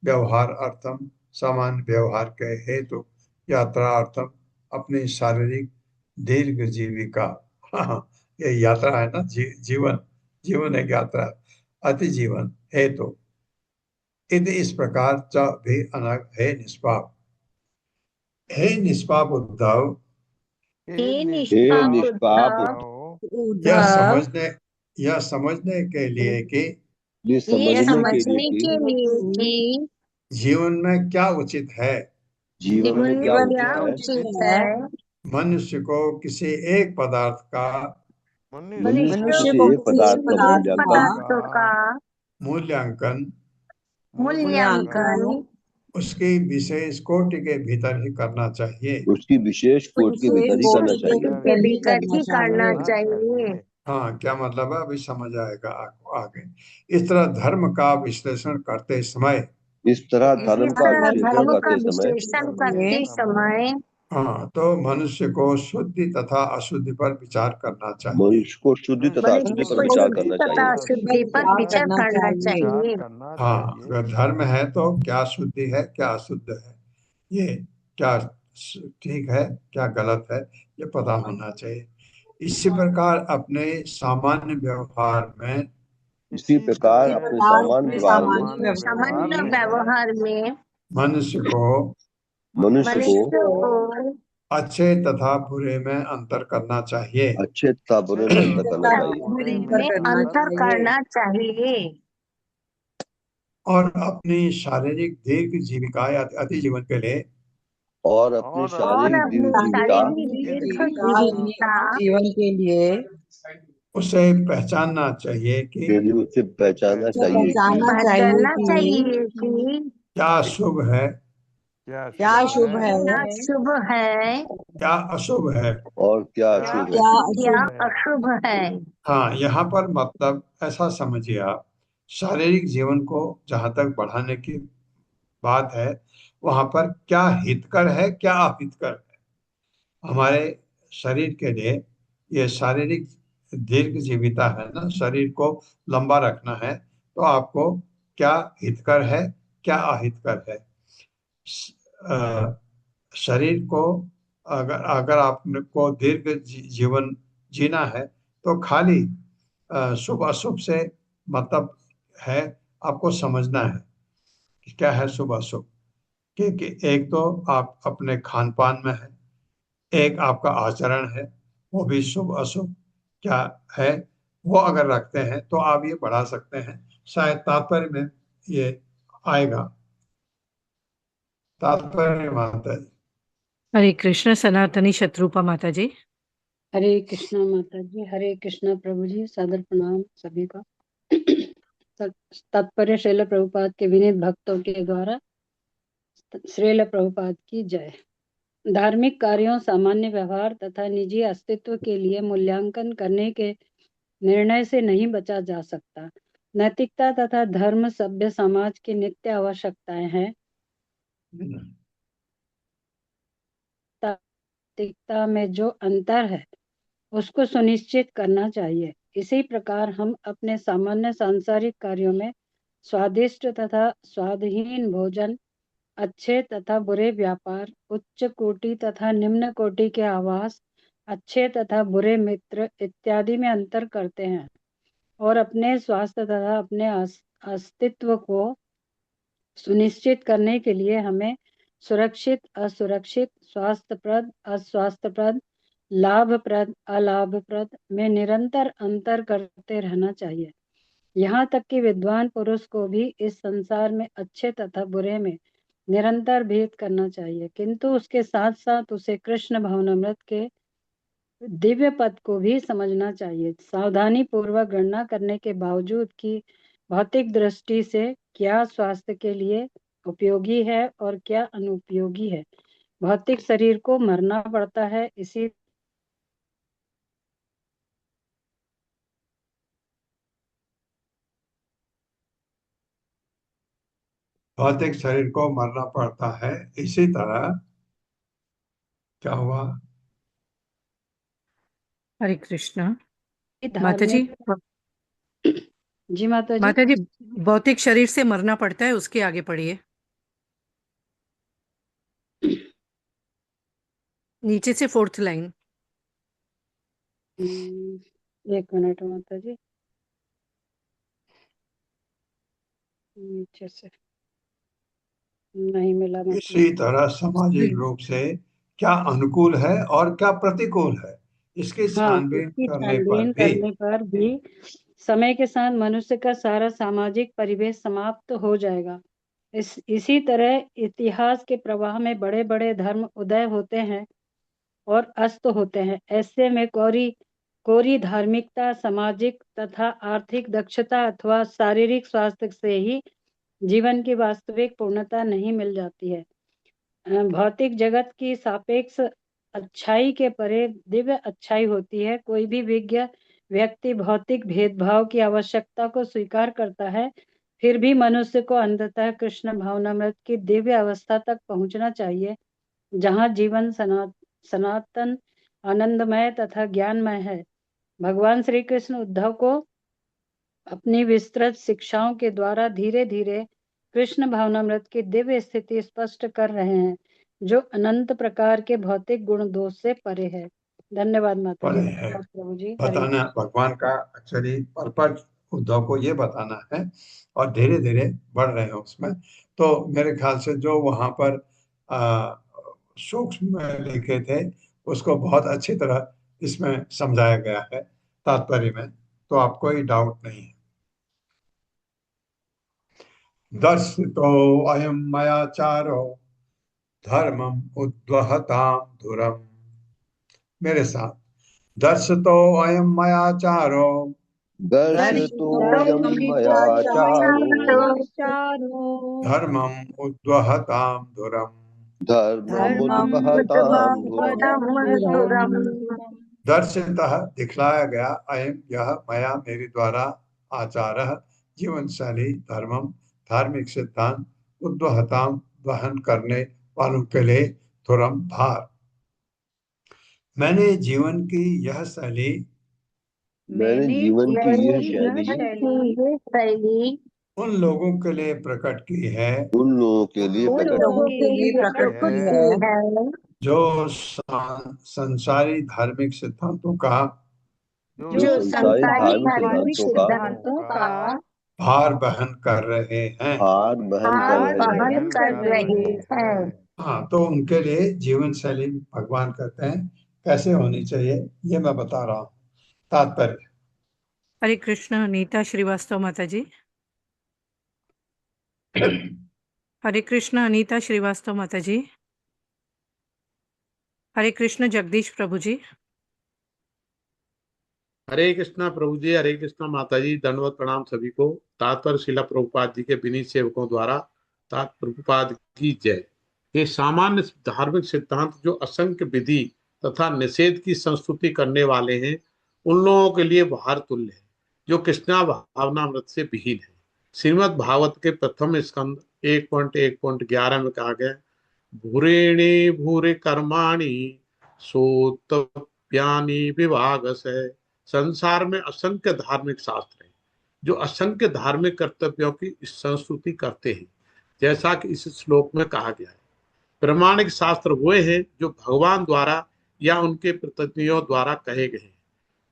व्यवहार अर्थम सामान्य व्यवहार के हेतु यात्रा अर्थम अपनी शारीरिक दीर्घ जीविका हाँ, ये यात्रा है ना जीवन जीवन एक यात्रा अति जीवन हेतु यदि इस प्रकार च भी अनग है निष्पाप हे निष्पाप उद्धव हे हे निष्पाप निष्पाप उद्धव यह उद्धव समझने यह समझने के लिए कि ये ये समझने के लिए समझने कि के लिए कि जीवन में क्या उचित है जीवन जीवन में क्या में उचित क्या है, उचित है, मनुष्य को किसी एक पदार्थ का मनुष्य को मनुष्य किसी को एक किसी पदार्थ का एक मूल्यांकन पदार्थ का मूल्यांकन मूल्यांकन उसकी विशेष कोटि के भीतर ही करना चाहिए उसकी विशेष कोट के भीतर ही करना चाहिए। के भीतर ही करना चाहिए। हाँ क्या मतलब है अभी समझ आएगा आपको आगे। इस तरह धर्म का विश्लेषण करते समय इस तरह धर्म इस का तरह विश्लेषण धर्म का करते समय विश्लेषण करते समय हाँ तो मनुष्य को शुद्धि तथा अशुद्धि पर विचार करना चाहिए। मनुष्य को शुद्धि तथा अशुद्धि मनुष्य पर को विचार शुद्धि करना तथा चाहिए। अशुद्धि पर विचार करना चाहिए। हाँ अगर धर्म है तो क्या शुद्धि है क्या अशुद्ध है ये क्या ठीक है क्या गलत है ये पता होना चाहिए। इसी प्रकार अपने सामान्य व्यवहार में इसी प्रकार अपने सामान्य व्यवहार में सामान्य व्यवहार में मनुष्य को मनुष्य को मनुष्य को अच्छे तथा बुरे में अंतर करना चाहिए। अच्छे तथा बुरे में अंतर करना चाहिए में अंतर करना चाहिए और अपनी शारीरिक दीर्घ जीविका या अति जीवन के लिए और अपनी और शारीरिक अपनी दीर्घ जीविका शारीरिक दीर्घ जीविका जीवन के लिए उसे पहचानना चाहिए कि के लिए उसे पहचानना चाहिए कि पहचानना चाहिए कि क्या शुभ है क्या शुभ है क्या शुभ है क्या अशुभ है। और क्या अशुभ है। क्या अशुभ है। हाँ यहाँ पर मतलब ऐसा समझिए आप शारीरिक जीवन को जहाँ तक बढ़ाने की बात है वहां पर क्या हितकर है क्या अहितकर है हमारे शरीर के लिए। ये शारीरिक दीर्घ जीविता है ना शरीर को लंबा रखना है तो आपको क्या हितकर है क्या अहितकर है। अ, शरीर को अगर अगर आपको दीर्घ जीवन जीना है तो खाली शुभ अशुभ से मतलब है आपको समझना है कि क्या है शुभ अशुभ। क्योंकि एक तो आप अपने खान पान में है एक आपका आचरण है वो भी शुभ अशुभ क्या है वो अगर रखते हैं तो आप ये बढ़ा सकते हैं। शायद तात्पर्य में ये आएगा तात्पर्य माता जी। हरे कृष्ण सनातनी शत्रुपा माता जी। हरे कृष्णा माता जी, हरे कृष्णा प्रभु जी, सादर प्रणाम सभी का। तात्पर्य श्रील प्रभुपाद के विनीत भक्तों के द्वारा श्रील प्रभुपाद की जय। धार्मिक कार्यों, सामान्य व्यवहार तथा निजी अस्तित्व के लिए मूल्यांकन करने के निर्णय से नहीं बचा जा सकता। नैतिकता तथा धर्म सभ्य समाज की नित्य आवश्यकताएं हैं। नैतिकता में जो अंतर है उसको सुनिश्चित करना चाहिए। इसी प्रकार हम अपने सामान्य सांसारिक कार्यों में स्वादिष्ट तथा स्वादहीन भोजन, अच्छे तथा बुरे व्यापार, उच्च कोटि तथा निम्न कोटि के आवास, अच्छे तथा बुरे मित्र इत्यादि में अंतर करते हैं और अपने स्वास्थ्य तथा अपने अस्तित्व को सुनिश्चित करने के लिए हमें सुरक्षित असुरक्षित, स्वास्थ्यप्रद अस्वास्थ्यप्रद, लाभप्रद अलाभप्रद में निरंतर अंतर करते रहना चाहिए। यहाँ तक कि विद्वान पुरुष को भी इस संसार में अच्छे तथा बुरे में निरंतर भेद करना चाहिए, किंतु उसके साथ साथ उसे कृष्ण भवनामृत के दिव्य पद को भी समझना चाहिए। सावधानी पूर्वक गणना करने के बावजूद कि भौतिक दृष्टि से क्या स्वास्थ्य के लिए उपयोगी है और क्या अनुपयोगी है। भौतिक शरीर को मरना पड़ता है, इसी भौतिक शरीर को मरना पड़ता है, इसी तरह क्या हुआ? हरे कृष्णा। माता जी, धार्मिक जी माता जी। माता जी, भौतिक शरीर से मरना पड़ता है, उसके आगे पढ़िए, नीचे से 4th लाइन। एक मिनट माता जी, नीचे से नहीं मिला माता इसी जी। तरह सामाजिक रूप से क्या अनुकूल है और क्या प्रतिकूल है, इसकी हाँ, छानबीन इसकी करने पर छानबीन भी करने पर भी समय के साथ मनुष्य का सारा सामाजिक परिवेश समाप्त हो जाएगा। इसी तरह इतिहास के प्रवाह में बड़े बड़े धर्म उदय होते हैं और अस्त होते हैं। ऐसे में कोरी धार्मिकता, सामाजिक तथा आर्थिक दक्षता अथवा शारीरिक स्वास्थ्य से ही जीवन की वास्तविक पूर्णता नहीं मिल जाती है। भौतिक जगत की सापेक्ष अच्छाई के परे दिव्य अच्छाई होती है। कोई भी विज्ञ व्यक्ति भौतिक भेदभाव की आवश्यकता को स्वीकार करता है, फिर भी मनुष्य को अंततः कृष्ण भावनामृत की दिव्य अवस्था तक पहुंचना चाहिए, जहां जीवन सनातन आनंदमय तथा ज्ञानमय है। भगवान श्री कृष्ण उद्धव को अपनी विस्तृत शिक्षाओं के द्वारा धीरे धीरे कृष्ण भावनामृत की दिव्य स्थिति स्पष्ट कर रहे हैं, जो अनंत प्रकार के भौतिक गुण दोष से परे है। धन्यवाद माता जी, पड़े है। धन्यवाद प्रभु जी। हरे बताना भगवान का एक्चुअली पर्पज उद्धव को ये बताना है, और धीरे धीरे बढ़ रहे हैं उसमें। तो मेरे ख्याल से जो वहां पर सूक्ष्म में लिखे थे उसको बहुत अच्छी तरह इसमें समझाया गया है तात्पर्य में, तो आपको कोई डाउट नहीं है। दर्शितो अयम मयाचारो धर्मम उद्वहताम धुरम। मेरे साथ, दर्शितो अयम मयाचारो दर्शितोऽयं मया चारो धर्मम उद्वहताम धुरम। धर्ममुद्वहतां धुरम्। दर्शितः दिखलाया गया, अयम यह, मया मेरे द्वारा, आचारः जीवन शैली, धर्मम धार्मिक सिद्धांत, उद्वहताम वहन करने वालों के लिए, धुरम भार। मैंने जीवन की यह शैली मैंने जीवन की यह शैली उन लोगों के लिए प्रकट की है उन लोगों के लिए उन प्रकट लोगों के लिए प्रकट की है जो संसारी धार्मिक सिद्धांतों का जो संसारी धार्मिक सिद्धांतों का भार वहन कर रहे हैं। भार वहन कर भार रहे हैं। वहन कर रहे हैं। हाँ, तो उनके लिए जीवन शैली भगवान कहते हैं कैसे होनी चाहिए, ये मैं बता रहा हूँ तात्पर्य। हरे कृष्ण। नीता श्रीवास्तव माता जी। हरे कृष्ण अनीता श्रीवास्तव माता जी। हरे कृष्ण जगदीश प्रभु जी। हरे कृष्णा प्रभु जी, हरे कृष्णा माता जी, दंडवत प्रणाम सभी को। तात्पर्य शिला प्रभुपाद जी के विनीत सेवकों द्वारा तात प्रभुपाद की जय। ये सामान्य धार्मिक सिद्धांत जो असंख्य विधि तथा निषेध की संस्तुति करने वाले हैं, उन लोगों के लिए भार तुल्य है जो कृष्णा भावनामृत से विहीन है। श्रीमद् भागवत के प्रथम स्कंद 1.1.11 में कहा गया, भूरेणे भूरे कर्माणि सोतप्यानि विभागस है। संसार में असंख्य धार्मिक शास्त्र हैं जो असंख्य धार्मिक कर्तव्यों की संस्तुति करते हैं, जैसा कि इस श्लोक में कहा गया है। प्रमाणिक शास्त्र वे हैं जो भगवान द्वारा या उनके प्रतिनिधियों द्वारा कहे गए हैं।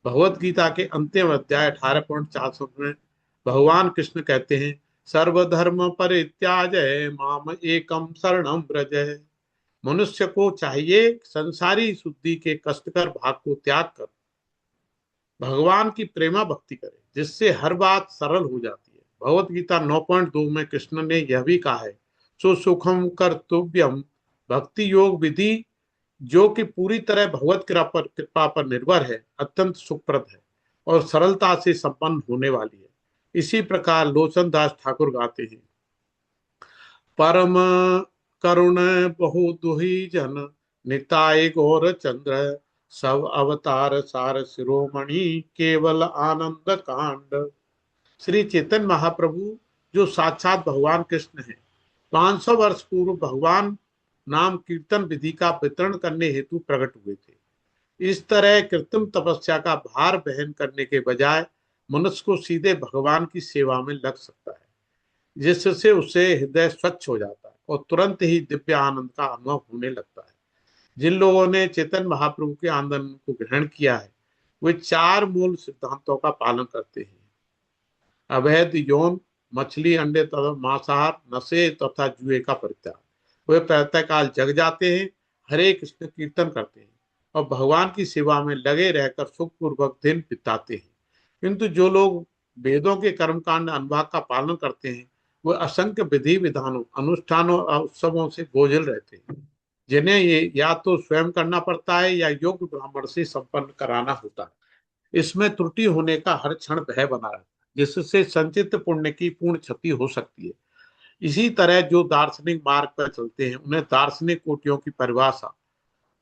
भगवत गीता के अंतिम अध्याय 18.4 में भगवान कृष्ण कहते हैं, सर्वधर्म परित्याज्य माम एकम शरणम व्रज। मनुष्य को चाहिए संसारी शुद्धि के कष्टकर भाग को त्याग कर भगवान की प्रेमा भक्ति करे, जिससे हर बात सरल हो जाती है। भगवत गीता 9.2 में कृष्ण ने यह भी कहा है, सो सुखम कर्तव्यम भक्ति योग विधि, जो कि पूरी तरह भगवत कृपा पर निर्भर है, अत्यंत सुखप्रद है और सरलता से संपन्न होने वाली है। इसी प्रकार लोचन दास ठाकुर गाते हैं, परम करुण बहु दुही जन निताय गौर चंद्र, सब अवतार सार शिरोमणि केवल आनंद कांड। श्री चैतन्य महाप्रभु जो साक्षात भगवान कृष्ण हैं, 500 वर्ष पूर्व भगवान नाम कीर्तन विधि का वितरण करने हेतु प्रकट हुए थे। इस तरह कृत्रिम तपस्या का भार वहन करने के बजाय मनुष्य को सीधे भगवान की सेवा में लग सकता है, जिससे उसे हृदय स्वच्छ हो जाता है और तुरंत ही दिव्य आनंद का अनुभव होने लगता है। जिन लोगों ने चेतन महाप्रभु के आनंद को ग्रहण किया है वे 4 मूल सिद्धांतों का पालन करते हैं: अवैध यौन, मछली अंडे तथा मांसाहार, नशे तथा जुए का परित्याग। वे प्रातःकाल जग जाते हैं, हरे कृष्ण कीर्तन करते हैं और भगवान की सेवा में लगे रहकर सुखपूर्वक दिन बिताते हैं। किंतु जो लोग वेदों के कर्मकांड अनुभाग का पालन करते हैं वे असंख्य विधि विधानों, अनुष्ठानों और उत्सवों से बोझिल रहते हैं, जिन्हें ये या तो स्वयं करना पड़ता है या योग्य ब्राह्मण से संपन्न कराना होता है। इसमें त्रुटि होने का हर क्षण भय बना रहता है, जिससे संचित पुण्य की पूर्ण क्षति हो सकती है। इसी तरह जो दार्शनिक मार्ग पर चलते हैं उन्हें दार्शनिक कोटियों की परिभाषा,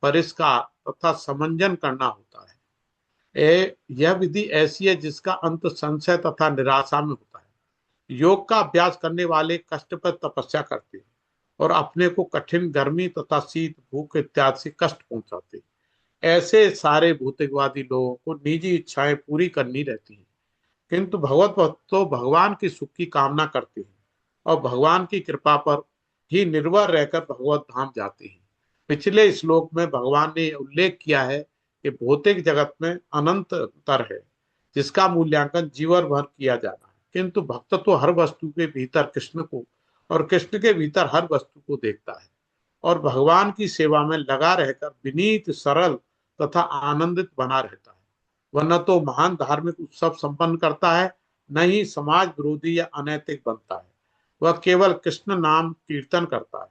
परिष्कार तथा समंजन करना होता है। यह विधि ऐसी है जिसका अंत संशय तथा निराशा में होता है। योग का अभ्यास करने वाले कष्ट पर तपस्या करते हैं और अपने को कठिन गर्मी तथा शीत, भूख इत्यादि से कष्ट पहुंचाते हैं। ऐसे सारे भौतिकवादी लोगों को निजी इच्छाएं पूरी करनी रहती हैं, किंतु भगवत भक्त तो भगवान की सुख की कामना करते हैं और भगवान की कृपा पर ही निर्भर रहकर भगवत धाम जाते हैं। पिछले श्लोक में भगवान ने उल्लेख किया है कि भौतिक जगत में अनंत अंतर है जिसका मूल्यांकन जीवन भर किया जाना है, किंतु भक्त तो हर वस्तु के भीतर कृष्ण को और कृष्ण के भीतर हर वस्तु को देखता है और भगवान की सेवा में लगा रहकर विनीत, सरल तथा आनंदित बना रहता है। वह न तो महान धार्मिक उत्सव संपन्न करता है, न ही समाज विरोधी या अनैतिक बनता है। वह केवल कृष्ण नाम कीर्तन करता है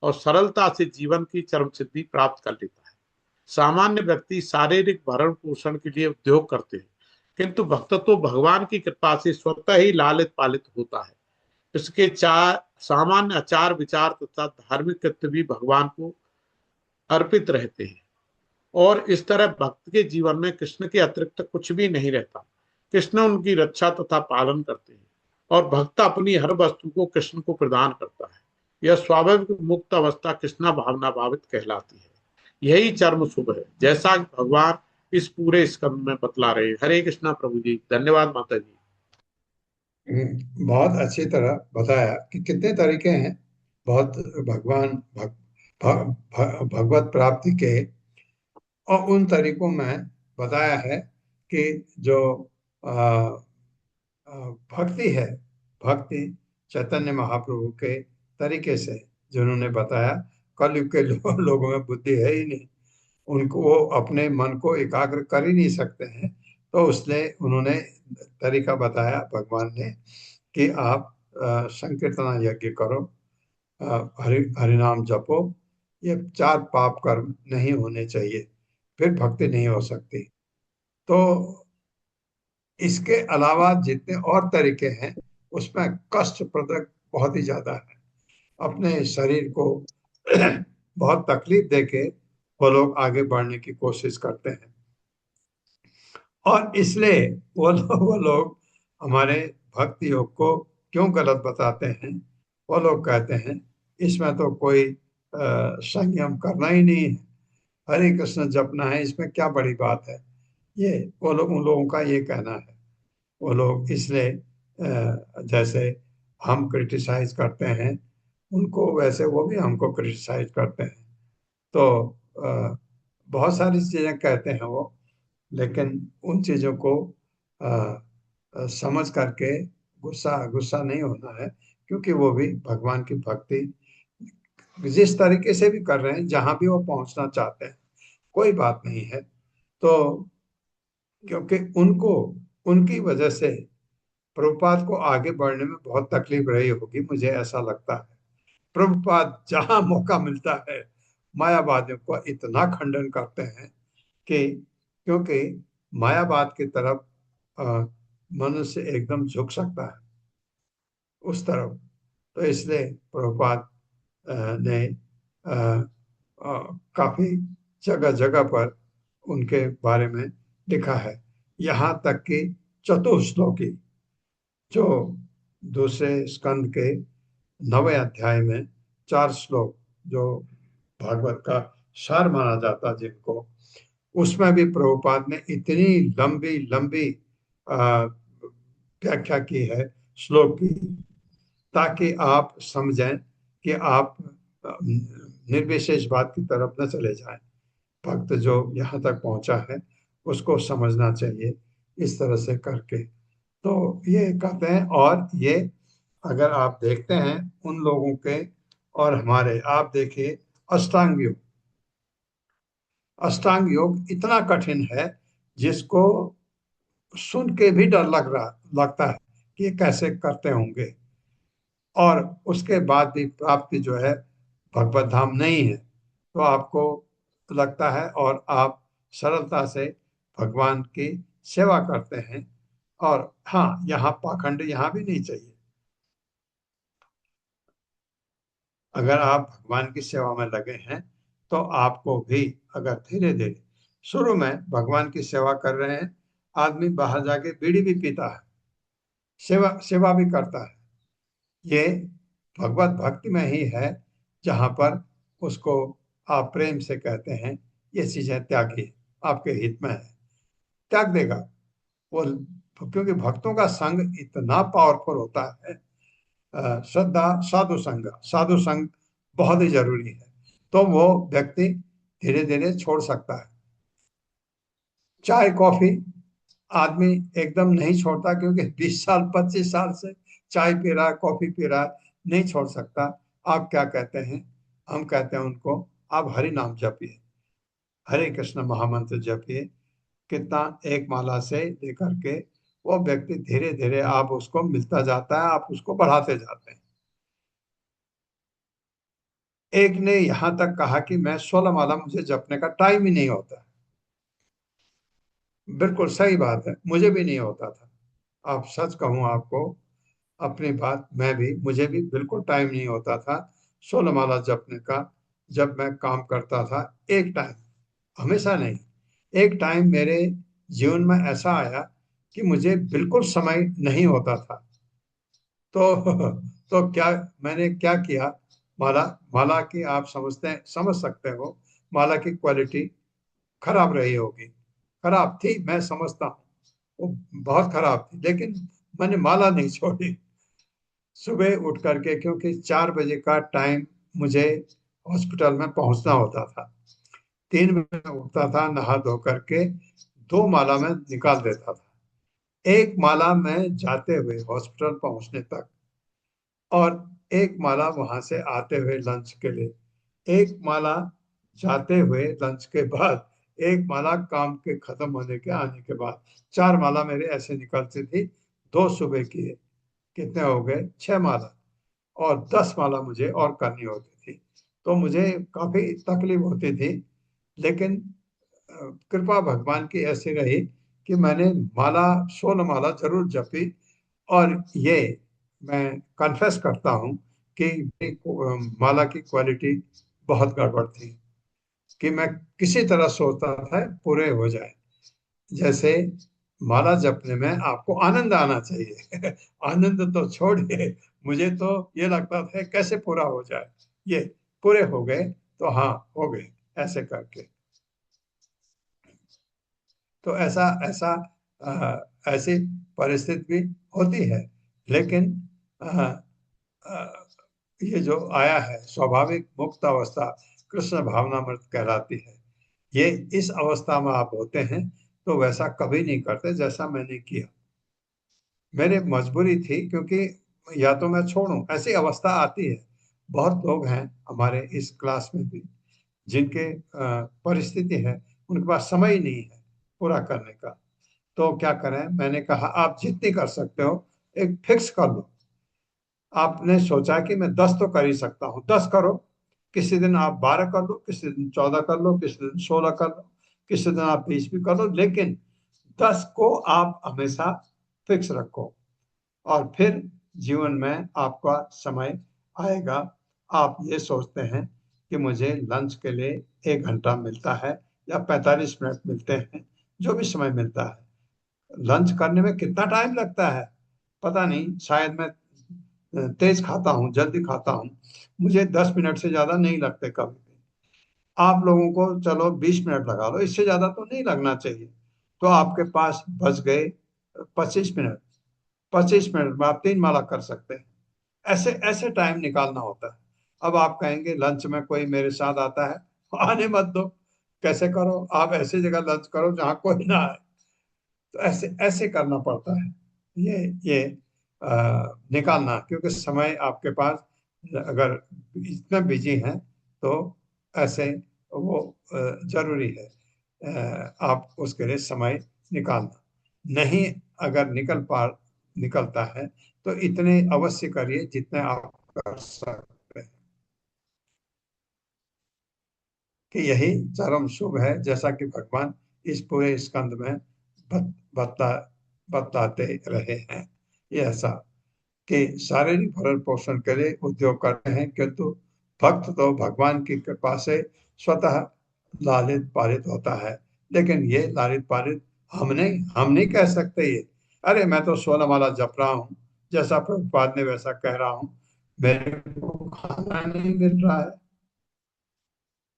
और सरलता से जीवन की चरम सिद्धि प्राप्त कर लेता है। सामान्य व्यक्ति शारीरिक भरण पोषण के लिए उद्योग करते हैं, किंतु भक्त तो भगवान की कृपा से स्वतः ही लालित पालित होता है। इसके सामान्य आचार विचार तथा धार्मिक कृत्य भी भगवान को अर्पित रहते हैं और इस तरह भक्त के जीवन में कृष्ण के अतिरिक्त कुछ भी नहीं रहता। कृष्ण उनकी रक्षा तथा पालन करते हैं और भक्त अपनी हर वस्तु को कृष्ण को प्रदान करता है। यह स्वाभाविक मुक्त अवस्था कृष्णा भावना भावित कहलाती है। यही चरम शुभ है, जैसा भगवान इस पूरे स्कंद में बतला रहे हैं। हरे कृष्णा प्रभु जी। धन्यवाद माता जी। बहुत अच्छी तरह बताया कि कितने तरीके हैं बहुत भगवत प्राप्ति के, और उन तरीकों में बताया है कि जो भक्ति है, भक्ति चैतन्य महाप्रभु के तरीके से जिन्होंने बताया। कलयुग के लोगों में बुद्धि है ही नहीं, उनको वो अपने मन को एकाग्र कर ही नहीं सकते हैं, तो उसने उन्होंने तरीका बताया भगवान ने कि आप संकीर्तना यज्ञ करो, हरिनाम जपो, ये 4 पाप कर्म नहीं होने चाहिए, फिर भक्ति नहीं हो सकती। तो इसके अलावा जितने और तरीके हैं उसमें कष्टप्रदक बहुत ही ज्यादा है। अपने शरीर को बहुत तकलीफ देके वो लोग आगे बढ़ने की कोशिश करते हैं, और इसलिए वो लोग हमारे भक्ति योग को क्यों गलत बताते हैं। वो लोग कहते हैं इसमें तो कोई संयम करना ही नहीं है, हरे कृष्ण जपना है, इसमें क्या बड़ी बात है। ये वो लोग, उन लोगों का ये कहना है। वो लोग इसलिए जैसे हम क्रिटिसाइज करते हैं उनको, वैसे वो भी हमको क्रिटिसाइज करते हैं। तो बहुत सारी चीजें कहते हैं वो, लेकिन उन चीजों को समझ करके गुस्सा नहीं होना है, क्योंकि वो भी भगवान की भक्ति जिस तरीके से भी कर रहे हैं, जहां भी वो पहुंचना चाहते हैं, कोई बात नहीं है। तो क्योंकि उनको उनकी वजह से प्रभुपाद को आगे बढ़ने में बहुत तकलीफ रही होगी, मुझे ऐसा लगता है। प्रभुपाद जहां मौका मिलता है मायावादियों को इतना खंडन करते हैं कि, क्योंकि मायावाद की तरफ मनुष्य एकदम झुक सकता है उस तरफ। तो इसलिए प्रभुपाद ने काफी जगह जगह पर उनके बारे में लिखा है। यहाँ तक कि चतुश्लोकी जो दूसरे स्कंद के 9वें अध्याय में 4 श्लोक जो भागवत का सार माना जाता जिनको, उसमें भी प्रभुपाद ने इतनी लंबी लंबी व्याख्या की है श्लोक की, ताकि आप समझें कि आप निर्विशेष बात की तरफ न चले जाएं। भक्त जो यहाँ तक पहुंचा है उसको समझना चाहिए इस तरह से करके। तो ये कहते हैं, और ये अगर आप देखते हैं उन लोगों के और हमारे, आप देखिए अष्टांग योग, अष्टांग योग इतना कठिन है जिसको सुन के भी डर लगता है कि ये कैसे करते होंगे, और उसके बाद भी प्राप्ति जो है भगवत धाम नहीं है, तो आपको लगता है और आप सरलता से भगवान की सेवा करते हैं। और हाँ, यहाँ पाखंड यहाँ भी नहीं चाहिए। अगर आप भगवान की सेवा में लगे हैं तो आपको भी, अगर धीरे धीरे शुरू में भगवान की सेवा कर रहे हैं, आदमी बाहर जाके बीड़ी भी पीता है, सेवा सेवा भी करता है, ये भगवत भक्ति में ही है जहां पर उसको आप प्रेम से कहते हैं ये चीजें त्यागी, आपके हित में है, त्याग देगा वो, क्योंकि भक्तों का संग इतना पावरफुल होता है। श्रद्धा, साधु संग बहुत ही जरूरी है, तो वो व्यक्ति धीरे धीरे छोड़ सकता है। चाय कॉफी आदमी एकदम नहीं छोड़ता, क्योंकि 20 साल 25 साल से चाय पी रहा है, कॉफी पी रहा है, नहीं छोड़ सकता। आप क्या कहते हैं? हम कहते हैं उनको, आप हरि नाम जपिए, हरे कृष्ण महामंत्र जपिए। कितना, एक माला से लेकर के वो व्यक्ति धीरे धीरे आप उसको मिलता जाता है, आप उसको बढ़ाते जाते हैं। एक ने यहां तक कहा कि मैं 16 माला, मुझे जपने का टाइम ही नहीं होता। बिल्कुल सही बात है, मुझे भी नहीं होता था। आप सच कहूं आपको अपनी बात, मुझे भी बिल्कुल टाइम नहीं होता था 16 माला जपने का। जब मैं काम करता था, एक टाइम, हमेशा नहीं, एक टाइम मेरे जीवन में ऐसा आया कि मुझे बिल्कुल समय नहीं होता था। तो क्या मैंने क्या किया, माला माला की आप समझ सकते हो, माला की क्वालिटी खराब रही होगी, खराब थी, मैं समझता हूँ वो बहुत खराब थी, लेकिन मैंने माला नहीं छोड़ी। सुबह उठ करके, क्योंकि 4 बजे का टाइम मुझे हॉस्पिटल में पहुंचना होता था, 3 बजे उठता था, नहा धो करके 2 माला में निकाल देता था। एक माला में जाते हुए हॉस्पिटल पहुंचने तक, और एक माला वहां से आते हुए लंच के लिए, एक माला जाते हुए लंच के बाद, एक माला काम के खत्म होने के आने के बाद, 4 माला मेरे ऐसे निकलती थी। 2 सुबह की, कितने हो गए, 6 माला, और 10 माला मुझे और करनी होती थी। तो मुझे काफी तकलीफ होती थी, लेकिन कृपा भगवान की ऐसी रही कि मैंने माला 16 माला जरूर जपी। और ये मैं कन्फेस करता हूँ कि माला की क्वालिटी बहुत गड़बड़ थी, कि मैं किसी तरह सोचता था पूरे हो जाए। जैसे माला जपने में आपको आनंद आना चाहिए आनंद तो छोड़िए, मुझे तो ये लगता था कैसे पूरा हो जाए, ये पूरे हो गए तो हाँ हो गए, ऐसे करके। तो ऐसा ऐसा ऐसी परिस्थिति भी होती है, लेकिन ये जो आया है स्वाभाविक मुक्त अवस्था, कृष्ण भावनामृत कहलाती है। ये इस अवस्था में आप होते हैं तो वैसा कभी नहीं करते जैसा मैंने किया। मेरे मजबूरी थी, क्योंकि या तो मैं छोड़ूं, ऐसी अवस्था आती है। बहुत लोग हैं हमारे इस क्लास में भी जिनके परिस्थिति है, उनके पास समय ही नहीं है पूरा करने का। तो क्या करें, मैंने कहा आप जितनी कर सकते हो एक फिक्स कर लो। आपने सोचा कि मैं 10 तो कर ही सकता हूँ, 10 करो। किसी दिन आप 12 कर लो, किसी दिन 14 कर लो, किसी दिन 16 कर लो, किसी दिन आप 20 भी कर लो, लेकिन 10 को आप हमेशा फिक्स रखो। और फिर जीवन में आपका समय आएगा, आप ये सोचते हैं कि मुझे लंच के लिए 1 घंटा मिलता है या 45 मिनट मिलते हैं, जो भी समय मिलता है। लंच करने में कितना टाइम लगता है पता नहीं, शायद मैं तेज खाता हूँ, जल्दी खाता हूँ, मुझे 10 मिनट से ज्यादा नहीं लगते कभी भी। आप लोगों को चलो 20 मिनट लगा लो, इससे ज्यादा तो नहीं लगना चाहिए। तो आपके पास बच गए 25 मिनट। 25 मिनट में आप 3 माला कर सकते हैं। ऐसे ऐसे टाइम निकालना होता है। अब आप कहेंगे लंच में कोई मेरे साथ आता है, आने मत दो। कैसे करो, आप ऐसी जगह लंच करो जहां कोई ना आए। तो ऐसे ऐसे करना पड़ता है। ये निकालना, क्योंकि समय आपके पास अगर इतना बिजी है तो ऐसे वो जरूरी है। आप उसके लिए समय निकालना। नहीं अगर निकलता है तो इतने अवश्य करिए जितने आप कर सकते हैं, कि यही चरम शुभ है। जैसा कि भगवान इस पूरे स्कंद में बताते रहे हैं। ये ऐसा कि शारीरिक भरण पोषण के लिए उद्योग करते हैं, किंतु भक्त तो भगवान की कृपा से स्वतः लालित पालित होता है। लेकिन ये लालित पालित हम नहीं कह सकते। ये अरे मैं तो 16 माला जप रहा हूँ, जैसा प्रभुपाद ने वैसा कह रहा हूँ, मेरे को खाना नहीं मिल रहा है,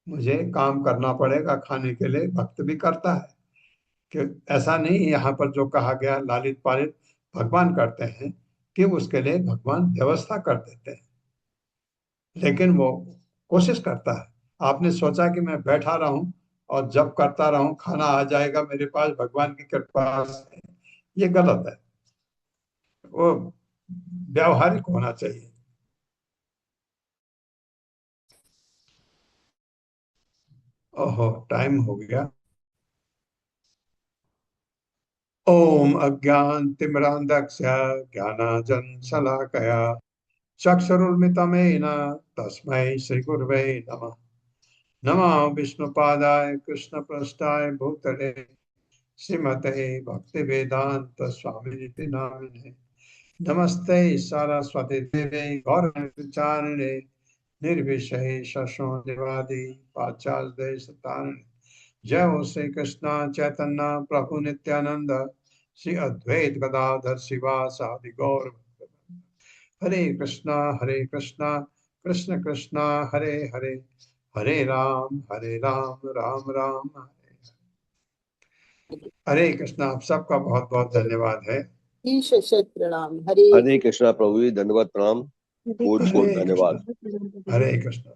मुझे काम करना पड़ेगा खाने के लिए। भक्त भी करता है कि ऐसा नहीं। यहाँ पर जो कहा गया लालित पालित भगवान करते हैं, कि उसके लिए भगवान व्यवस्था कर देते हैं, लेकिन वो कोशिश करता है। आपने सोचा कि मैं बैठा रहूं और जब करता रहूं, खाना आ जाएगा मेरे पास भगवान की कृपा से, ये गलत है। वो व्यावहारिक होना चाहिए। ओहो, टाइम हो गया। ओम अज्ञानतिमिरान्धस्य ज्ञानाञ्जनशलाकया चक्षुरुन्मिलितं तस्मै श्रीगुरवे नमः। नमः विष्णुपादाय कृष्णप्रेष्ठाय भूतले श्रीमते भक्तिवेदांत स्वामिनिति नामिने। नमस्ते सारस्वती देवे गौरचारिणे निर्विशेष शून्यवादी पाश्चात्य देशतारिणे। जय हो श्री कृष्ण चैतन्य प्रभु नित्यानंद, श्री अद्वैत गदाधर शिवासादि गौर। हरे कृष्णा कृष्ण कृष्णा हरे हरे, हरे राम राम राम हरे हरे। हरे कृष्णा। आप सबका बहुत बहुत धन्यवाद है। शत प्रणाम। हरे हरे कृष्णा प्रभु जी, धन्यवाद प्रणाम, कोट कोट हरे धन्यवाद। कृष्णा, हरे कृष्णा।